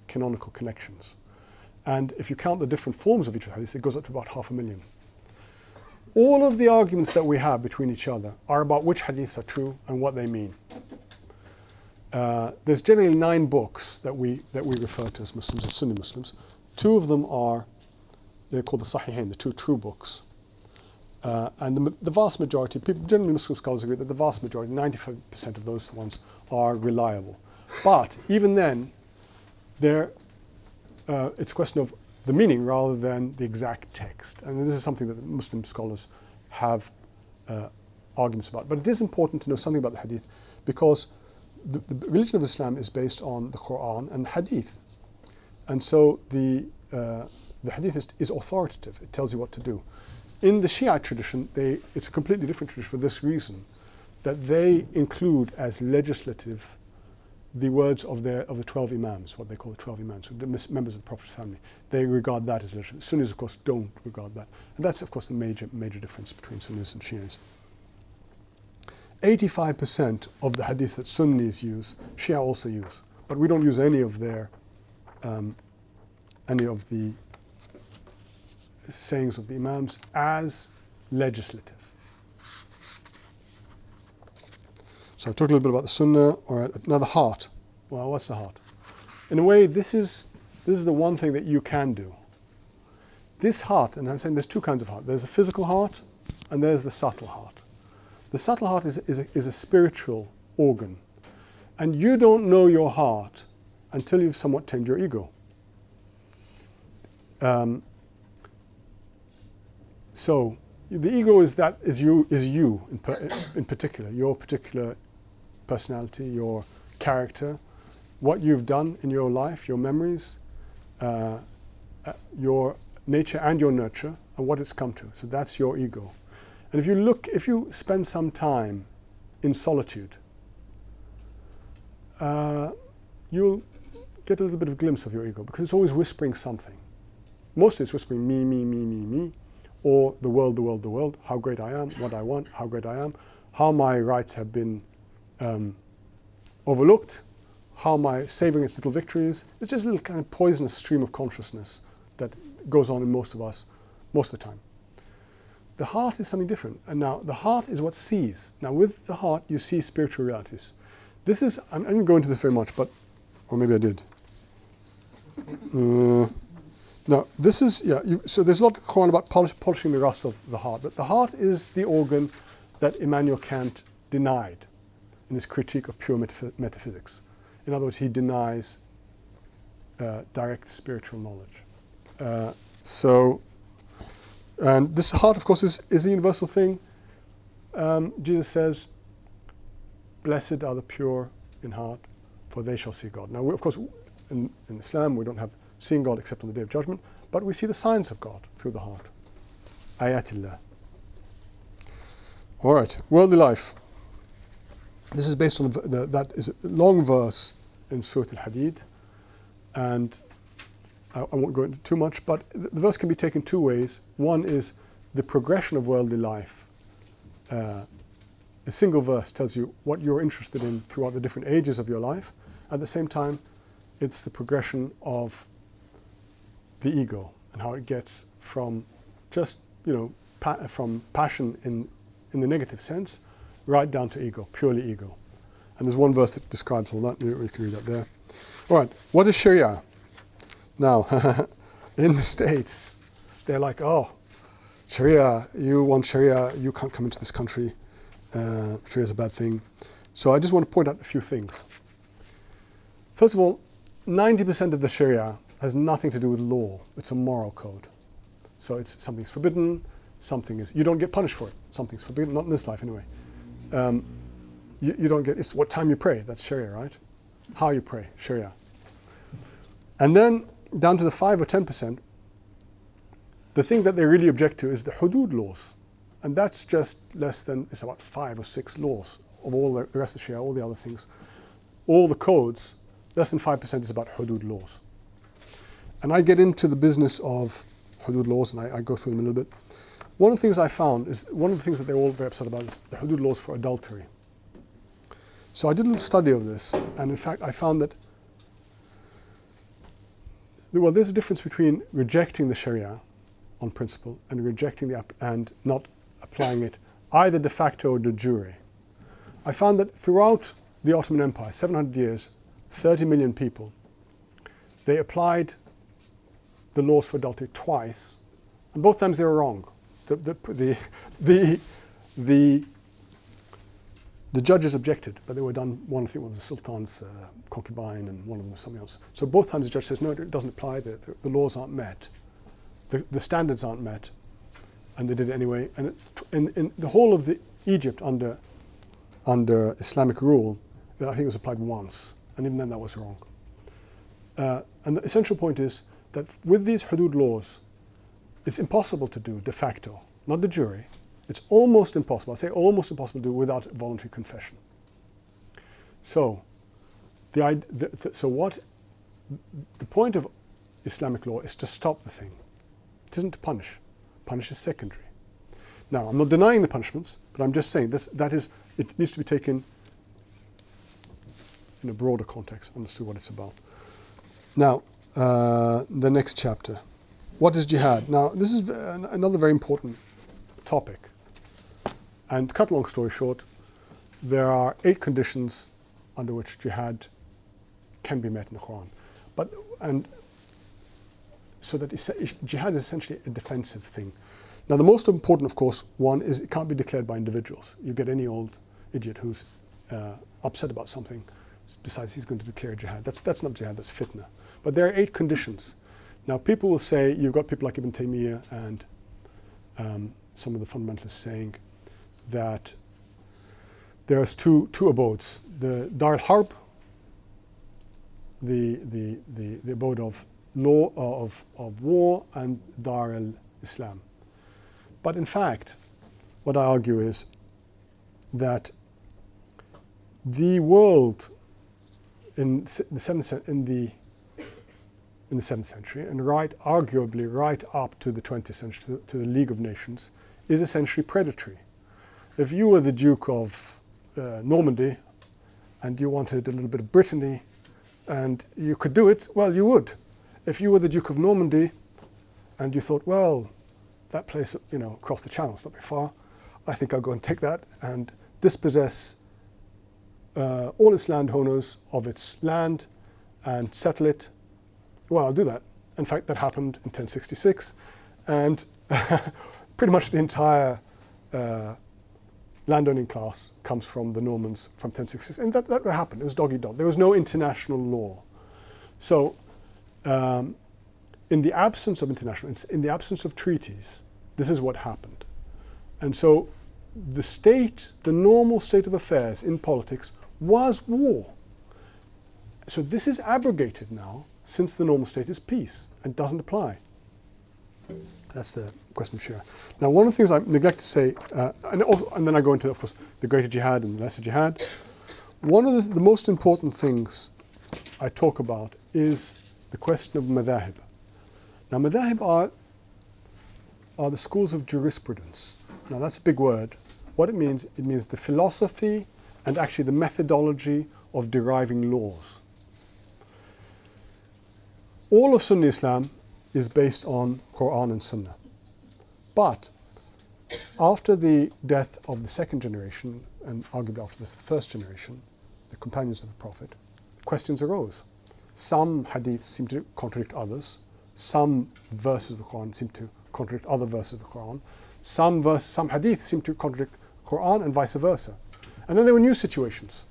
canonical connections. And if you count the different forms of each of the hadiths, it goes up to about 500,000. All of the arguments that we have between each other are about which hadiths are true and what they mean. There's generally 9 books that we refer to as Muslims, as Sunni Muslims. 2 of them they're called the Sahihain, the 2 true books. And the vast majority, generally Muslim scholars agree that the vast majority, 95% of those ones, are reliable. But even then, it's a question of the meaning rather than the exact text. And this is something that Muslim scholars have arguments about. But it is important to know something about the hadith, because the religion of Islam is based on the Quran and hadith. And so the hadith is authoritative. It tells you what to do. In the Shia tradition, it's a completely different tradition for this reason, that they include as legislative the words of the 12 Imams, what they call the 12 Imams, the members of the Prophet's family. They regard that as legislative. Sunnis, of course, don't regard that. And that's, of course, the major difference between Sunnis and Shias. 85% of the hadith that Sunnis use, Shia also use. But we don't use any of the sayings of the Imams as legislative. So I've talked a little bit about the Sunnah. All right, now the heart. Well, what's the heart? In a way, this is the one thing that you can do. This heart, and I'm saying there's two kinds of heart. There's a physical heart, and there's the subtle heart. The subtle heart is a spiritual organ. And you don't know your heart until you've somewhat tamed your ego. So the ego is you in particular, your particular personality, your character, what you've done in your life, your memories, your nature and your nurture, and what it's come to. So that's your ego. And if you spend some time in solitude, you'll get a little bit of a glimpse of your ego, because it's always whispering something. Mostly it's whispering me, me, me, me, me, or the world, the world, the world, how great I am, what I want, how great I am, how my rights have been overlooked, how am I savoring its little victories. It's just a little kind of poisonous stream of consciousness that goes on in most of us, most of the time. The heart is something different. And now the heart is what sees. Now with the heart, you see spiritual realities. This is, I didn't go into this very much, but, or maybe I did. Now this is, so there's a lot going on about polishing the rust of the heart, but the heart is the organ that Immanuel Kant denied in his critique of pure metaphysics. In other words, he denies direct spiritual knowledge. And this heart, of course, is the universal thing. Jesus says, blessed are the pure in heart, for they shall see God. Now, of course, in Islam, we don't have seeing God except on the Day of Judgment, but we see the signs of God through the heart. Ayatillah. All right, worldly life. This is based on that is a long verse in Surah Al-Hadid, and I won't go into too much, but the verse can be taken two ways. One is the progression of worldly life. A single verse tells you what you're interested in throughout the different ages of your life. At the same time, it's the progression of the ego and how it gets from just, from passion in the negative sense, right down to ego, purely ego. And there's one verse that describes all that. You can read that there. All right, what is Sharia? Now, in the States, they're like, oh, Sharia, you want Sharia, you can't come into this country. Sharia is a bad thing. So I just want to point out a few things. First of all, 90% of the Sharia has nothing to do with law. It's a moral code. So it's something's forbidden, something is, you don't get punished for it. Something's forbidden, not in this life anyway. You don't get, it's what time you pray, that's Sharia, right? How you pray, Sharia. And then, down to the 5 or 10%, the thing that they really object to is the hudud laws. And that's just less than, it's about 5 or 6 laws of all the rest of Sharia, all the other things. All the codes, less than 5% is about hudud laws. And I get into the business of hudud laws, and I go through them a little bit. One of the things I found is, one of the things that they're all very upset about is the hudud laws for adultery. So I did a little study of this, and in fact I found that well, there's a difference between rejecting the Sharia on principle and rejecting and not applying it either de facto or de jure. I found that throughout the Ottoman Empire, 700 years, 30 million people, they applied the laws for adultery twice, and both times they were wrong. The judges objected, but they were done, one I think was the Sultan's concubine, and one of them was something else. So both times the judge says, no, it doesn't apply, the laws aren't met, the standards aren't met, and they did it anyway. And in the whole of Egypt under Islamic rule, I think it was applied once, and even then that was wrong. And the essential point is that with these hudud laws, it's impossible to do de facto, not de jure. It's almost impossible, I say almost impossible to do without voluntary confession. So, the point of Islamic law is to stop the thing. It isn't to punish. Punish is secondary. Now, I'm not denying the punishments, but I'm just saying it needs to be taken in a broader context, understood what it's about. Now, the next chapter. What is jihad? Now, this is another very important topic. And cut a long story short, there are 8 conditions under which jihad can be met in the Quran. So that jihad is essentially a defensive thing. Now, the most important, of course, one is it can't be declared by individuals. You get any old idiot who's upset about something, decides he's going to declare jihad. That's not jihad, that's fitna. But there are 8 conditions. Now, people will say, you've got people like Ibn Taymiyyah and some of the fundamentalists saying that there's two abodes. The Dar al-Harb, the abode of law, of war, and Dar al-Islam. But in fact, what I argue is that the world in the 7th century, and arguably right up to the 20th century, to the League of Nations, is essentially predatory. If you were the Duke of Normandy and you wanted a little bit of Brittany and you could do it, well, you would. If you were the Duke of Normandy and you thought, well, that place, across the channel, it's not very far, I think I'll go and take that and dispossess all its landowners of its land and settle it. Well, I'll do that. In fact, that happened in 1066, and pretty much the entire landowning class comes from the Normans from 1066, and that happened. It was dog eat dog. There was no international law. So, in the absence of in the absence of treaties, this is what happened. And so, the normal state of affairs in politics was war. So this is abrogated now, since the normal state is peace and doesn't apply. That's the question of Shia. Now, one of the things I neglect to say, and then I go into, of course, the greater jihad and the lesser jihad. One of the most important things I talk about is the question of madhahib. Now, madhahib are the schools of jurisprudence. Now, that's a big word. What it means the philosophy and actually the methodology of deriving laws. All of Sunni Islam is based on Quran and Sunnah. But after the death of the second generation, and arguably after the first generation, the companions of the Prophet, questions arose. Some hadiths seem to contradict others. Some verses of the Quran seem to contradict other verses of the Quran. Some hadiths seem to contradict Quran and vice versa. And then there were new situations.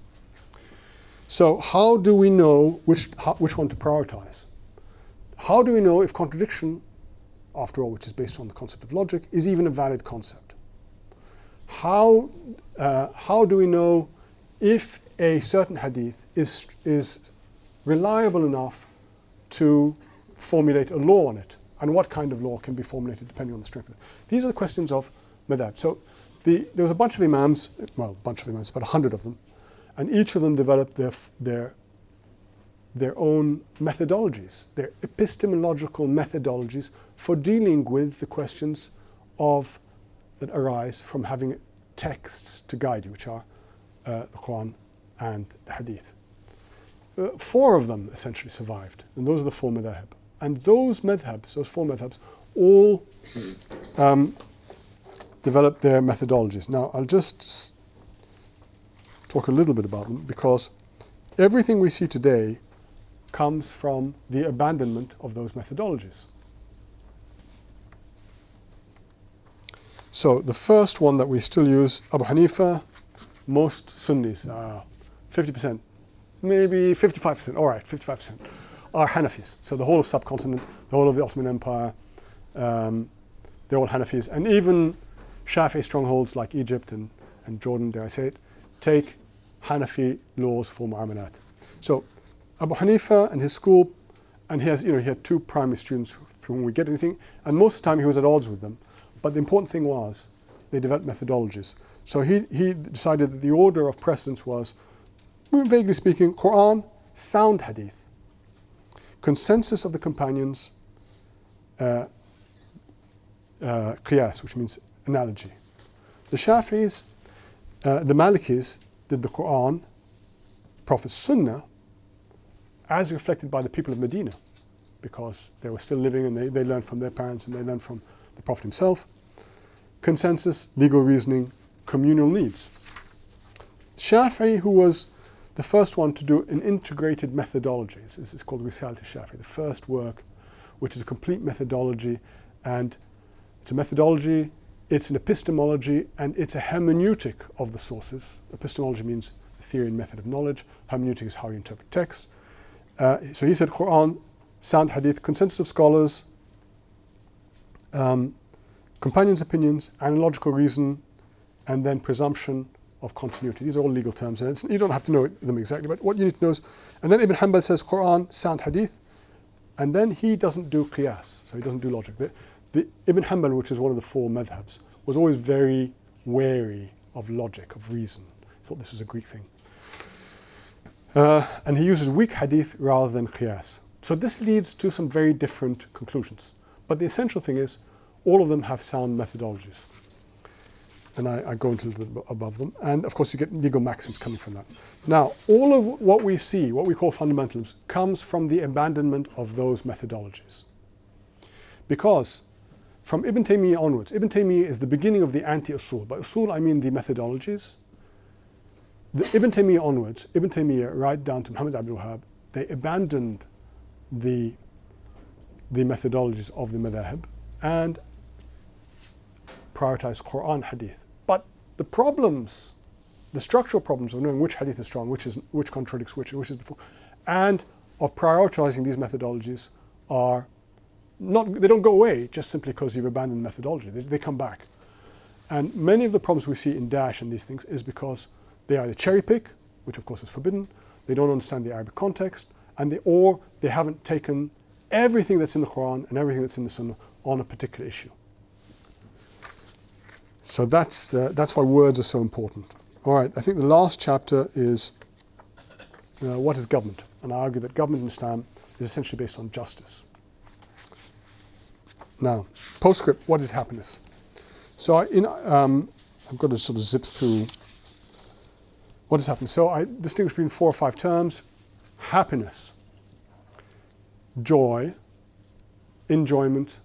So how do we know which one to prioritize? How do we know if contradiction, after all, which is based on the concept of logic, is even a valid concept? How do we know if a certain hadith is reliable enough to formulate a law on it? And what kind of law can be formulated depending on the strength of it? These are the questions of madhab. So there was a bunch of imams, about 100 of them, and each of them developed their own methodologies, their epistemological methodologies for dealing with the questions that arise from having texts to guide you, which are the Quran and the Hadith. 4 of them essentially survived, and those are the 4 madhab. And those 4 madhabs, all developed their methodologies. Now, I'll just talk a little bit about them, because everything we see today comes from the abandonment of those methodologies. So the first one that we still use, Abu Hanifa, most Sunnis, 50%, maybe 55%, all right, 55%, are Hanafis. So the whole of subcontinent, the whole of the Ottoman Empire, they're all Hanafis. And even Shafi'i strongholds like Egypt and Jordan, dare I say it, take Hanafi laws for mu'amalat. So Abu Hanifa and his school, and he had 2 primary students from whom we get anything, and most of the time he was at odds with them. But the important thing was they developed methodologies. So he decided that the order of precedence was, vaguely speaking, Quran, sound hadith, consensus of the companions, qiyas, which means analogy. The Shafi'is, the Malikis, did the Quran, Prophet's Sunnah, as reflected by the people of Medina, because they were still living and they learned from their parents and they learned from the Prophet himself. Consensus, legal reasoning, communal needs. Shafi'i, who was the first one to do an integrated methodology. This is called Risalat al-Shafi'i, the first work which is a complete methodology, and it's a methodology, it's an epistemology, and it's a hermeneutic of the sources. Epistemology means the theory and method of knowledge. Hermeneutic is how you interpret text. So he said Quran, sound hadith, consensus of scholars, companions' opinions, analogical reason, and then presumption of continuity. These are all legal terms, and you don't have to know them exactly, but what you need to know is, and then Ibn Hanbal says Quran, sound hadith, and then he doesn't do qiyas, so he doesn't do logic. The Ibn Hanbal, which is one of the four madhabs, was always very wary of logic, of reason. He thought this was a Greek thing. And he uses weak hadith rather than qiyas. So this leads to some very different conclusions. But the essential thing is, all of them have sound methodologies. And I go into a little bit above them. And of course you get legal maxims coming from that. Now, all of what we see, what we call fundamentalism, comes from the abandonment of those methodologies. Because from Ibn Taymiyyah onwards, Ibn Taymiyyah is the beginning of the anti-usul. By usul I mean the methodologies. Ibn Taymiyyah onwards, Ibn Taymiyyah right down to Muhammad Abdul Wahhab, they abandoned the methodologies of the madhahib and prioritized Quran hadith. But the problems, the structural problems of knowing which hadith is strong, which contradicts which is before, and of prioritizing these methodologies are not, they don't go away just simply because you've abandoned the methodology. They come back. And many of the problems we see in Daesh and these things is because they either cherry pick, which of course is forbidden, they don't understand the Arabic context, or they haven't taken everything that's in the Quran and everything that's in the Sunnah on a particular issue. So that's why words are so important. All right, I think the last chapter is what is government? And I argue that government in Islam is essentially based on justice. Now, postscript, what is happiness? So I've got to sort of zip through what is happiness. So I distinguish between 4 or 5 terms: happiness, joy, enjoyment,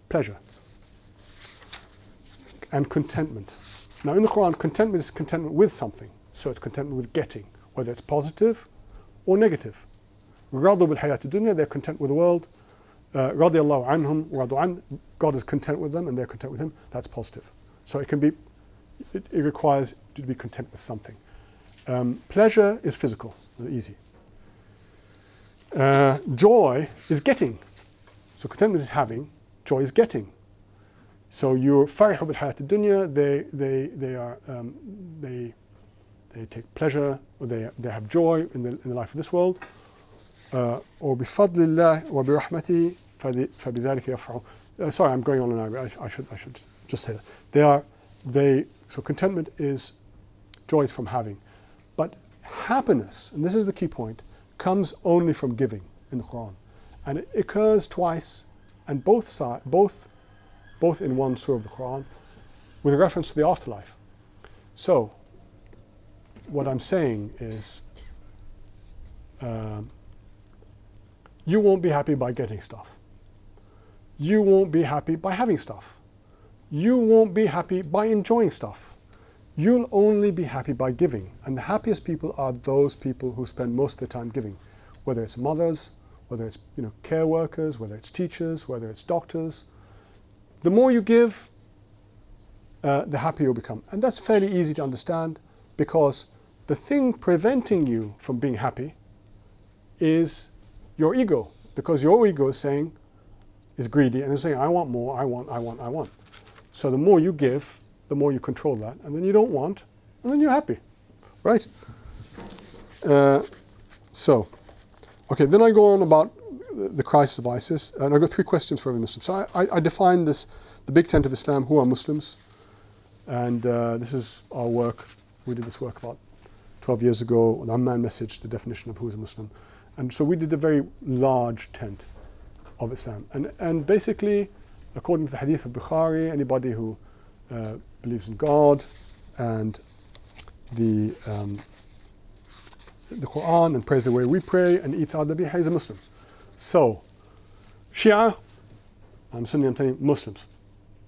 pleasure, and contentment. Now in the Quran, contentment is contentment with something. So it's contentment with getting, whether it's positive or negative. Radu bil hayat dunya, they're content with the world. Radiyallahu anhum, radu an, God is content with them and they're content with him. That's positive. So it can be, it requires you to be content with something. Pleasure is physical, easy. Joy is getting. So contentment is having, joy is getting. So you're farihu bil hayat dunya, they take pleasure, or they have joy in the life of this world. Or bifadlillah wa birahmati fabidhalika yafrahu. Sorry, I'm going on in Arabic. I should just say that. So contentment is, joy is from having. But happiness, and this is the key point, comes only from giving in the Quran. And it occurs twice, and both in one surah of the Quran, with reference to the afterlife. So, what I'm saying is, you won't be happy by getting stuff. You won't be happy by having stuff. You won't be happy by enjoying stuff. You'll only be happy by giving. And the happiest people are those people who spend most of their time giving, whether it's mothers, whether it's care workers, whether it's teachers, whether it's doctors. The more you give, the happier you'll become. And that's fairly easy to understand, because the thing preventing you from being happy is your ego, because your ego is greedy and is saying, I want more, I want. So the more you give, the more you control that, and then you don't want, and then you're happy, right? Okay, then I go on about the crisis of ISIS, and I've got 3 questions for every Muslim. So I define this, the big tent of Islam, who are Muslims, and this is our work. We did this work about 12 years ago on Amman message, the definition of who is a Muslim. And so we did a very large tent of Islam. And basically, according to the hadith of Bukhari, anybody who believes in God and the Quran and prays the way we pray and eats our dhabiha is a Muslim. So, Shia, I'm Sunni, I'm telling you, Muslims,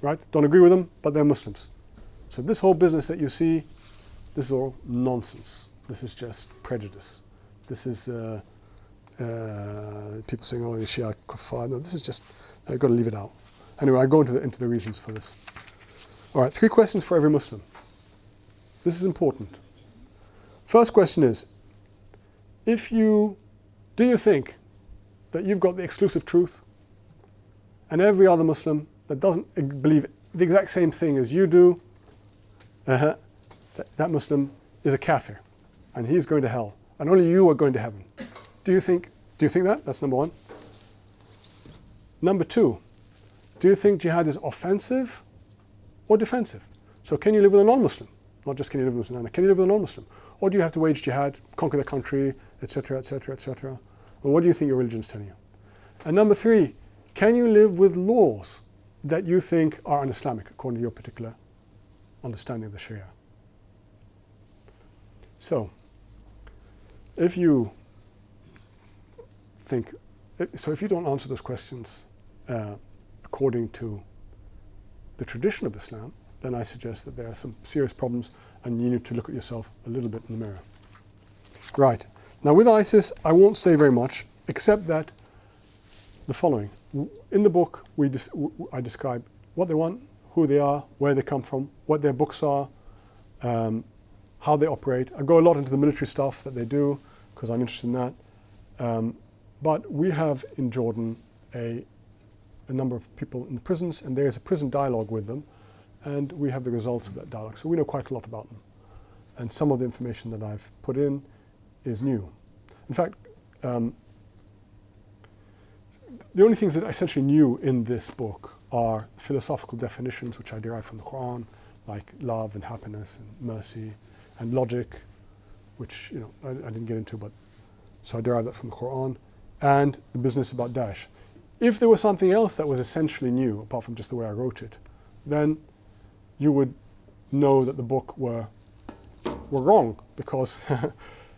right? Don't agree with them, but they're Muslims. So this whole business that you see, this is all nonsense. This is just prejudice. This is people saying, oh, the Shia kuffar. No, this is just, I've got to leave it out. Anyway, I go into the reasons for this. All right, 3 questions for every Muslim. This is important. First question is, do you think that you've got the exclusive truth and every other Muslim that doesn't believe the exact same thing as you do, that Muslim is a kafir and he's going to hell and only you are going to heaven? Do you think that? That's number 1. Number 2, do you think jihad is offensive or defensive? So can you live with a non-Muslim? Not just can you live with a Muslim, can you live with a non-Muslim? Or do you have to wage jihad, conquer the country, etc., etc., etc.? And what do you think your religion is telling you? And number 3, can you live with laws that you think are un-Islamic according to your particular understanding of the Sharia? So, if you don't answer those questions according to the tradition of Islam, then I suggest that there are some serious problems and you need to look at yourself a little bit in the mirror. Right. Now with ISIS, I won't say very much, except that the following. In the book, I describe what they want, who they are, where they come from, what their books are, how they operate. I go a lot into the military stuff that they do, because I'm interested in that. But we have in Jordan a number of people in the prisons, and there is a prison dialogue with them, and we have the results of that dialogue. So we know quite a lot about them. And some of the information that I've put in is new. In fact, the only things that are essentially new in this book are philosophical definitions, which I derive from the Quran, like love and happiness and mercy, and logic, which I didn't get into, but so I derived that from the Quran, and the business about Daesh. If there was something else that was essentially new, apart from just the way I wrote it, then you would know that the book were wrong, because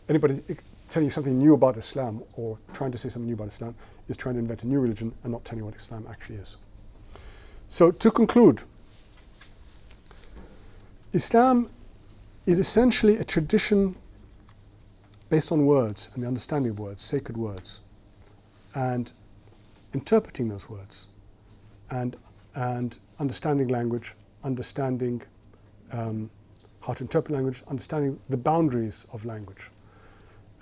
anybody telling you something new about Islam or trying to say something new about Islam is trying to invent a new religion and not telling you what Islam actually is. So to conclude, Islam is essentially a tradition based on words and the understanding of words, sacred words, and interpreting those words, and understanding language, understanding how to interpret language, understanding the boundaries of language.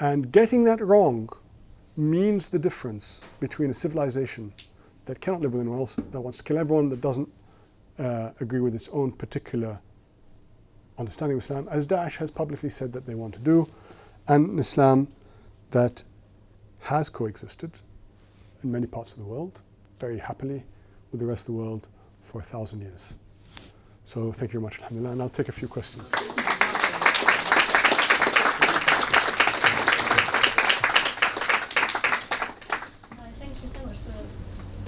And getting that wrong means the difference between a civilization that cannot live with anyone else, that wants to kill everyone, that doesn't agree with its own particular understanding of Islam, as Daesh has publicly said that they want to do, and an Islam that has coexisted in many parts of the world very happily with the rest of the world for 1,000 years. So thank you very much, alhamdulillah, and I'll take a few questions. Thank you so much for a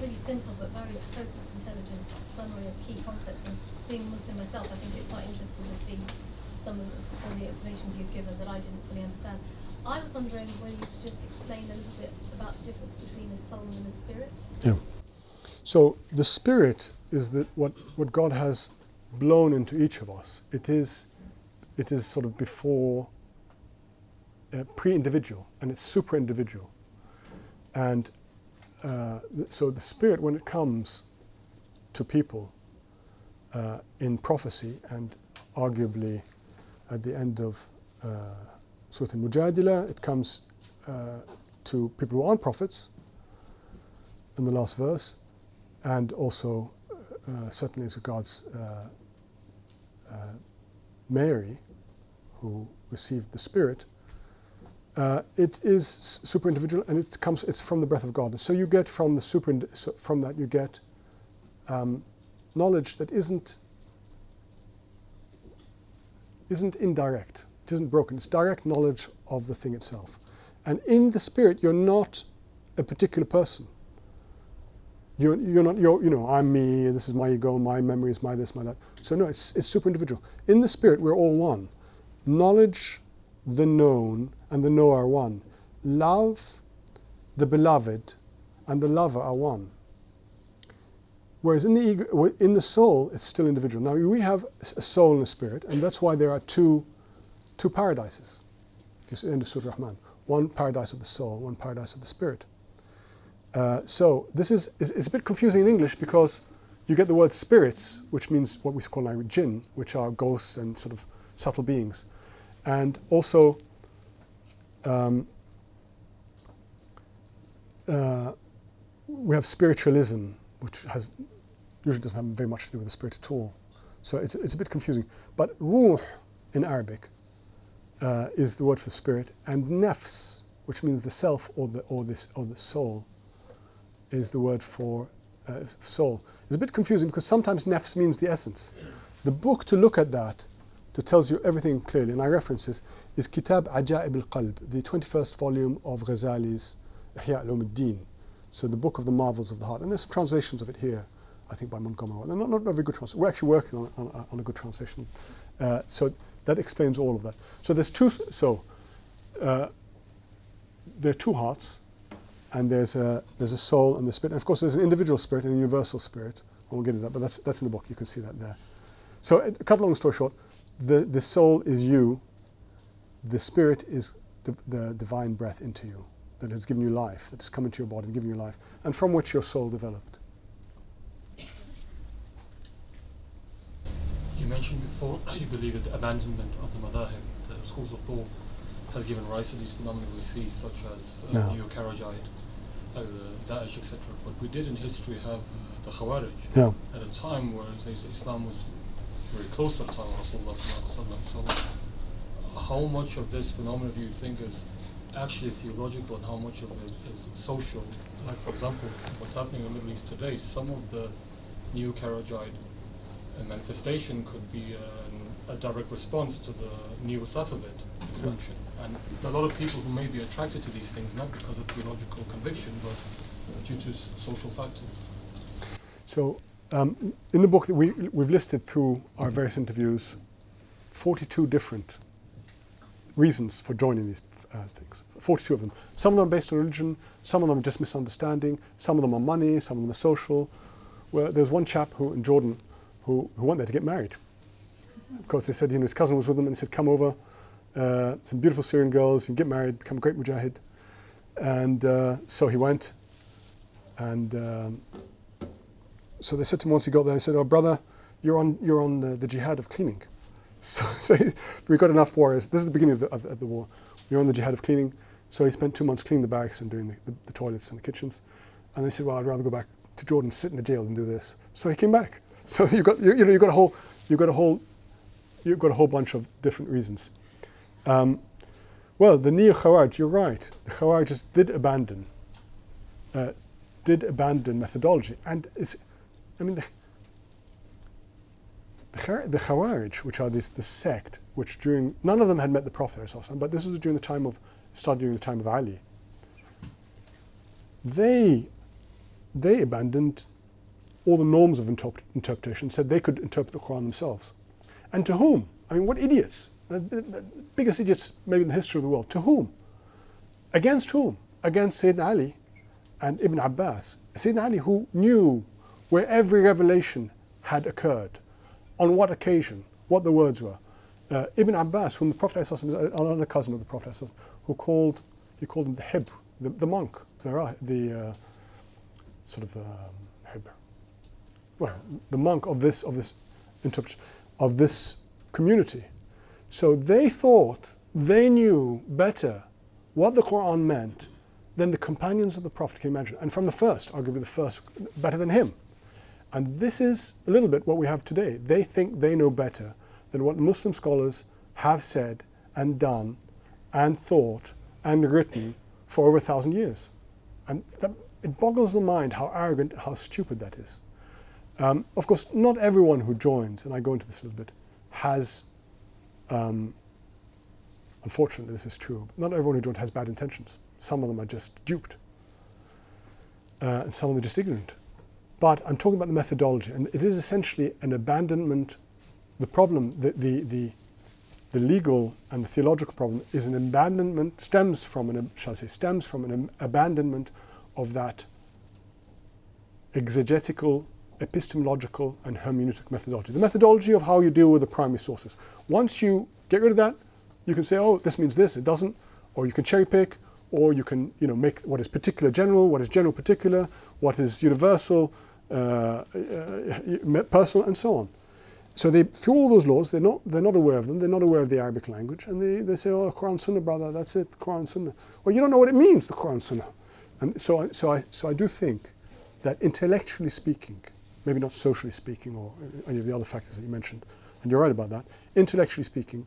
really simple but very focused, intelligent summary of key concepts. And being Muslim myself, I think it's quite interesting to see some of the explanations you've given that I didn't fully understand. I was wondering whether you could just explain a little bit about the difference between a soul and a spirit. Yeah. So the spirit is what God has blown into each of us. It is sort of before pre-individual, and it's super-individual. And so the spirit, when it comes to people in prophecy, and arguably at the end of Surah Al-Mujadila, it comes to people who aren't prophets in the last verse, and also certainly as regards Mary, who received the Spirit. It is super individual, and it's from the breath of God. So you get from that you get knowledge that isn't indirect. It isn't broken. It's direct knowledge of the thing itself. And in the Spirit, you're not a particular person. You're not, I'm me, and this is my ego, my memory is my this, my that. So no, it's super individual. In the Spirit, we're all one. Knowledge, the known, and the knower are one. Love, the beloved, and the lover are one. Whereas in the ego, in the soul, it's still individual. Now we have a soul and a spirit, and that's why there are two two paradises. If you see in the Surah Rahman, one paradise of the soul, one paradise of the spirit. So this is it's a bit confusing in English because you get the word spirits, which means what we call now jinn, which are ghosts and sort of subtle beings, and also we have spiritualism, which usually doesn't have very much to do with the spirit at all. So it's a bit confusing. But ruh in Arabic is the word for spirit, and nafs, which means the self or the soul, is the word for soul. It's a bit confusing because sometimes nafs means the essence. The book to look at that, that tells you everything clearly, and I reference this, is Kitab Ajaib al-Qalb, the 21st volume of Ghazali's Ihya al-Din. So the book of the marvels of the heart. And there's some translations of it here, I think by Montgomery. They're not very good translations. We're actually working on a good translation. So that explains all of that. So there's there are two hearts, and there's a soul and the spirit. And of course, there's an individual spirit and a universal spirit. I won't get into that, but that's in the book. You can see that there. So, a cut long story short, the soul is you. The spirit is the divine breath into you that has given you life, that has come into your body and given you life, and from which your soul developed. You mentioned before you believe that the abandonment of the madahib, the schools of thought, has given rise to these phenomena we see, such as H.R.H, Daesh, etc. But we did in history have the Khawarij at a time where Islam was very close to the time of Rasulullah. So how much of this phenomenon do you think is actually theological and how much of it is social? Like, for example, what's happening in the Middle East today, some of the new Khawarijite manifestation could be a direct response to the new Safavid expansion. And there are a lot of people who may be attracted to these things, not because of theological conviction, but due to social factors. So, in the book that we've listed through our various interviews 42 different reasons for joining these things. 42 of them. Some of them are based on religion, some of them are just misunderstanding, some of them are money, some of them are social. Well, there's one chap in Jordan who went there to get married. Of course, they said, his cousin was with him and said, come over, some beautiful Syrian girls, you can get married, become a great mujahid. And so he went, and so they said to him once he got there, they said, oh brother, you're on the jihad of cleaning. So we've got enough warriors. This is the beginning of the war. You're on the jihad of cleaning. So he spent 2 months cleaning the barracks and doing the toilets and the kitchens. And they said, well, I'd rather go back to Jordan, sit in a jail, than do this. So he came back. So you've got a whole bunch of different reasons. Well, the neo-Khawarij, you're right. The Khawarij did abandon methodology, and the Khawarij, which are this sect, which none of them had met the Prophet, but this was during the time of Ali. They abandoned all the norms of interpretation, said they could interpret the Quran themselves. And to whom? What idiots? The biggest idiots maybe in the history of the world. To whom? Against whom? Against Sayyidina Ali and Ibn Abbas. Sayyidina Ali, who knew where every revelation had occurred, on what occasion, what the words were. Ibn Abbas, whom the Prophet ﷺ is another cousin of the Prophet ﷺ, he called him the Hibr, the monk, the monk of this interpretation, of this community. So they thought they knew better what the Quran meant than the companions of the Prophet can imagine. And from the first, arguably the first, better than him. And this is a little bit what we have today. They think they know better than what Muslim scholars have said and done and thought and written for over 1,000 years. And it boggles the mind how arrogant, how stupid that is. Of course, not everyone who joins, and I go into this a little bit, has, unfortunately this is true, not everyone who joins has bad intentions. Some of them are just duped. And some of them are just ignorant. But I'm talking about the methodology, and it is essentially an abandonment. The problem, the legal and the theological problem is an abandonment, stems from an abandonment of that exegetical, epistemological and hermeneutic methodology. The methodology of how you deal with the primary sources. Once you get rid of that, you can say, oh, this means this, it doesn't, or you can cherry pick, or you can make what is particular general, what is general particular, what is universal, personal, and so on. So they, through all those laws, they're not aware of them. They're not aware of the Arabic language, and they say, "Oh, Quran Sunnah, brother, that's it, Quran Sunnah." Well, you don't know what it means, the Quran Sunnah. And so I do think that intellectually speaking, maybe not socially speaking, or any of the other factors that you mentioned, and you're right about that. Intellectually speaking,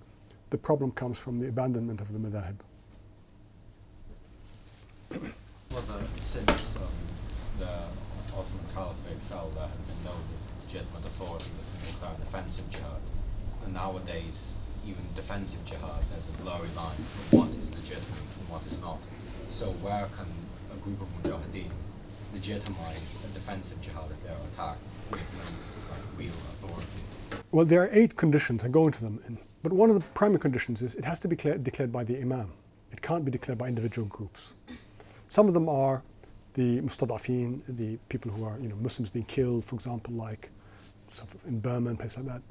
the problem comes from the abandonment of the madhahib. Well, since the Ottoman Caliphate fell, there has been no legitimate authority that can declare defensive jihad. And nowadays, even defensive jihad, there's a blurry line of what is legitimate and what is not. So where can a group of mujahideen legitimize a defensive jihad if they're attacked with no real authority? Well, there are 8 conditions. I go into them. But one of the primary conditions is it has to be declared by the imam. It can't be declared by individual groups. Some of them are the mustadafin, the people who are Muslims being killed, for example, like in Burma and places like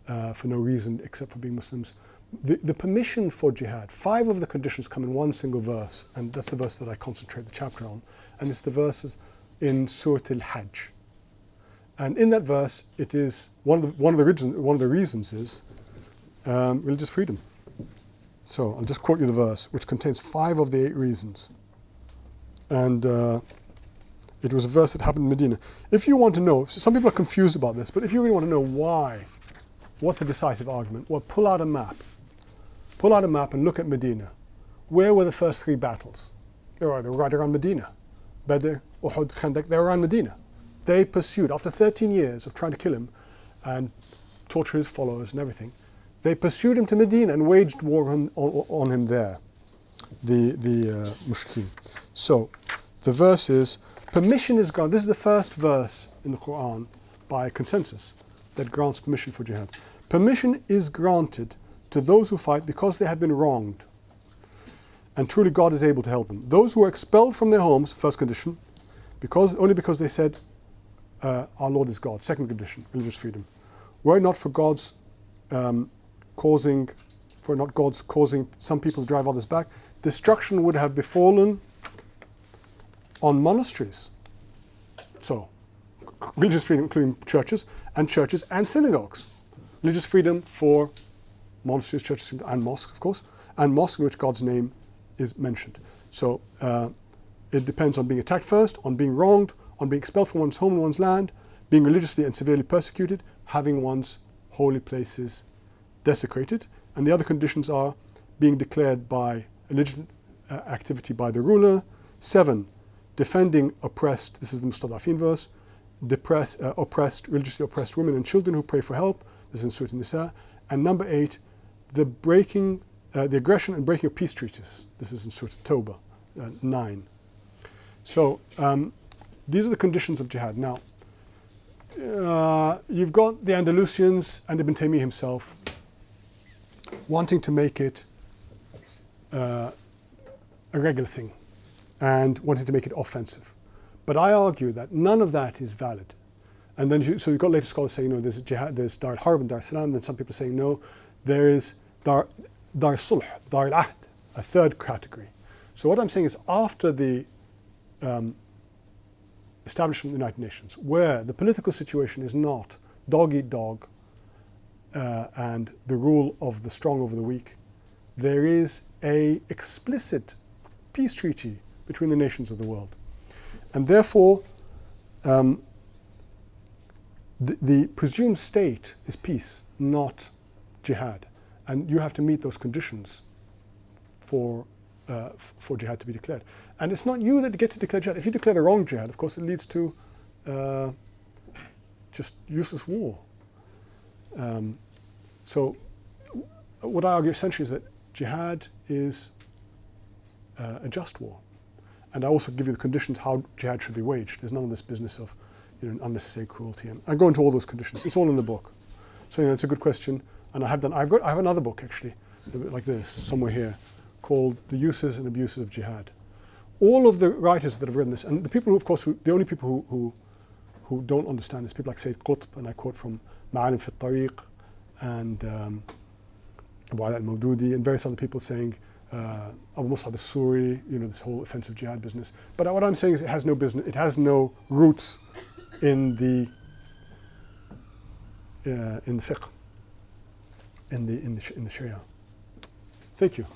that, for no reason except for being Muslims. The permission for jihad, 5 of the conditions come in one single verse, and that's the verse that I concentrate the chapter on, and it's the verses in Surah H.R.H. And in that verse, it is one of the reasons is religious freedom. So I'll just quote you the verse, which contains 5 of the 8 reasons. And it was a verse that happened in Medina. If you want to know, some people are confused about this, but if you really want to know why, what's the decisive argument? Well, pull out a map. Pull out a map and look at Medina. Where were the first 3 battles? They were right around Medina. Badr, Uhud, Khandaq, they were around Medina. They pursued, after 13 years of trying to kill him and torture his followers and everything, they pursued him to Medina and waged war on him there, the mushrikeen. So the verse is, permission is granted. This is the first verse in the Quran by consensus that grants permission for jihad. Permission is granted to those who fight because they have been wronged. And truly God is able to help them. Those who are expelled from their homes, first condition, only because they said, our Lord is God. Second condition, religious freedom. Were it not for God's causing some people to drive others back, destruction would have befallen on monasteries. So, religious freedom including churches and synagogues. Religious freedom for monasteries, churches, and mosques, of course, and mosques in which God's name is mentioned. So, it depends on being attacked first, on being wronged, on being expelled from one's home and one's land, being religiously and severely persecuted, having one's holy places desecrated, and the other conditions are being declared by a legitimate activity by the ruler. 7, defending oppressed, this is the Mustadafin verse, religiously oppressed women and children who pray for help, this is in Surah Nisa. And number 8, the aggression and breaking of peace treaties, this is in Surah Tawbah 9. So these are the conditions of jihad. Now, you've got the Andalusians and Ibn Taymiyyah himself wanting to make it a regular thing and wanting to make it offensive. But I argue that none of that is valid. And then, so you've got later scholars saying, no, there's jihad, there's Dar al-Harb and Dar al-Salam, then some people saying, no, there is Dar al-Sulh, Dar al-Ahd, a third category. So what I'm saying is after the establishment of the United Nations, where the political situation is not dog eat dog and the rule of the strong over the weak, there is a explicit peace treaty between the nations of the world. And therefore, the presumed state is peace, not jihad. And you have to meet those conditions for jihad to be declared. And it's not you that get to declare jihad. If you declare the wrong jihad, of course, it leads to just useless war. So what I argue essentially is that jihad is a just war. And I also give you the conditions how jihad should be waged. There's none of this business of unnecessary cruelty. And I go into all those conditions. It's all in the book. So it's a good question. And I have another book actually, like this, somewhere here, called The Uses and Abuses of Jihad. All of the writers that have written this, and the people who, of course, the only people who don't understand this, people like Sayyid Qutb, and I quote from Ma'alim fi Tariq, and Abu Ala al-Mawdudi, and various other people saying Abu Mus'ab al-Suri, this whole offensive jihad business. But what I'm saying is it has no business, it has no roots in the fiqh, in the Sharia. Thank you.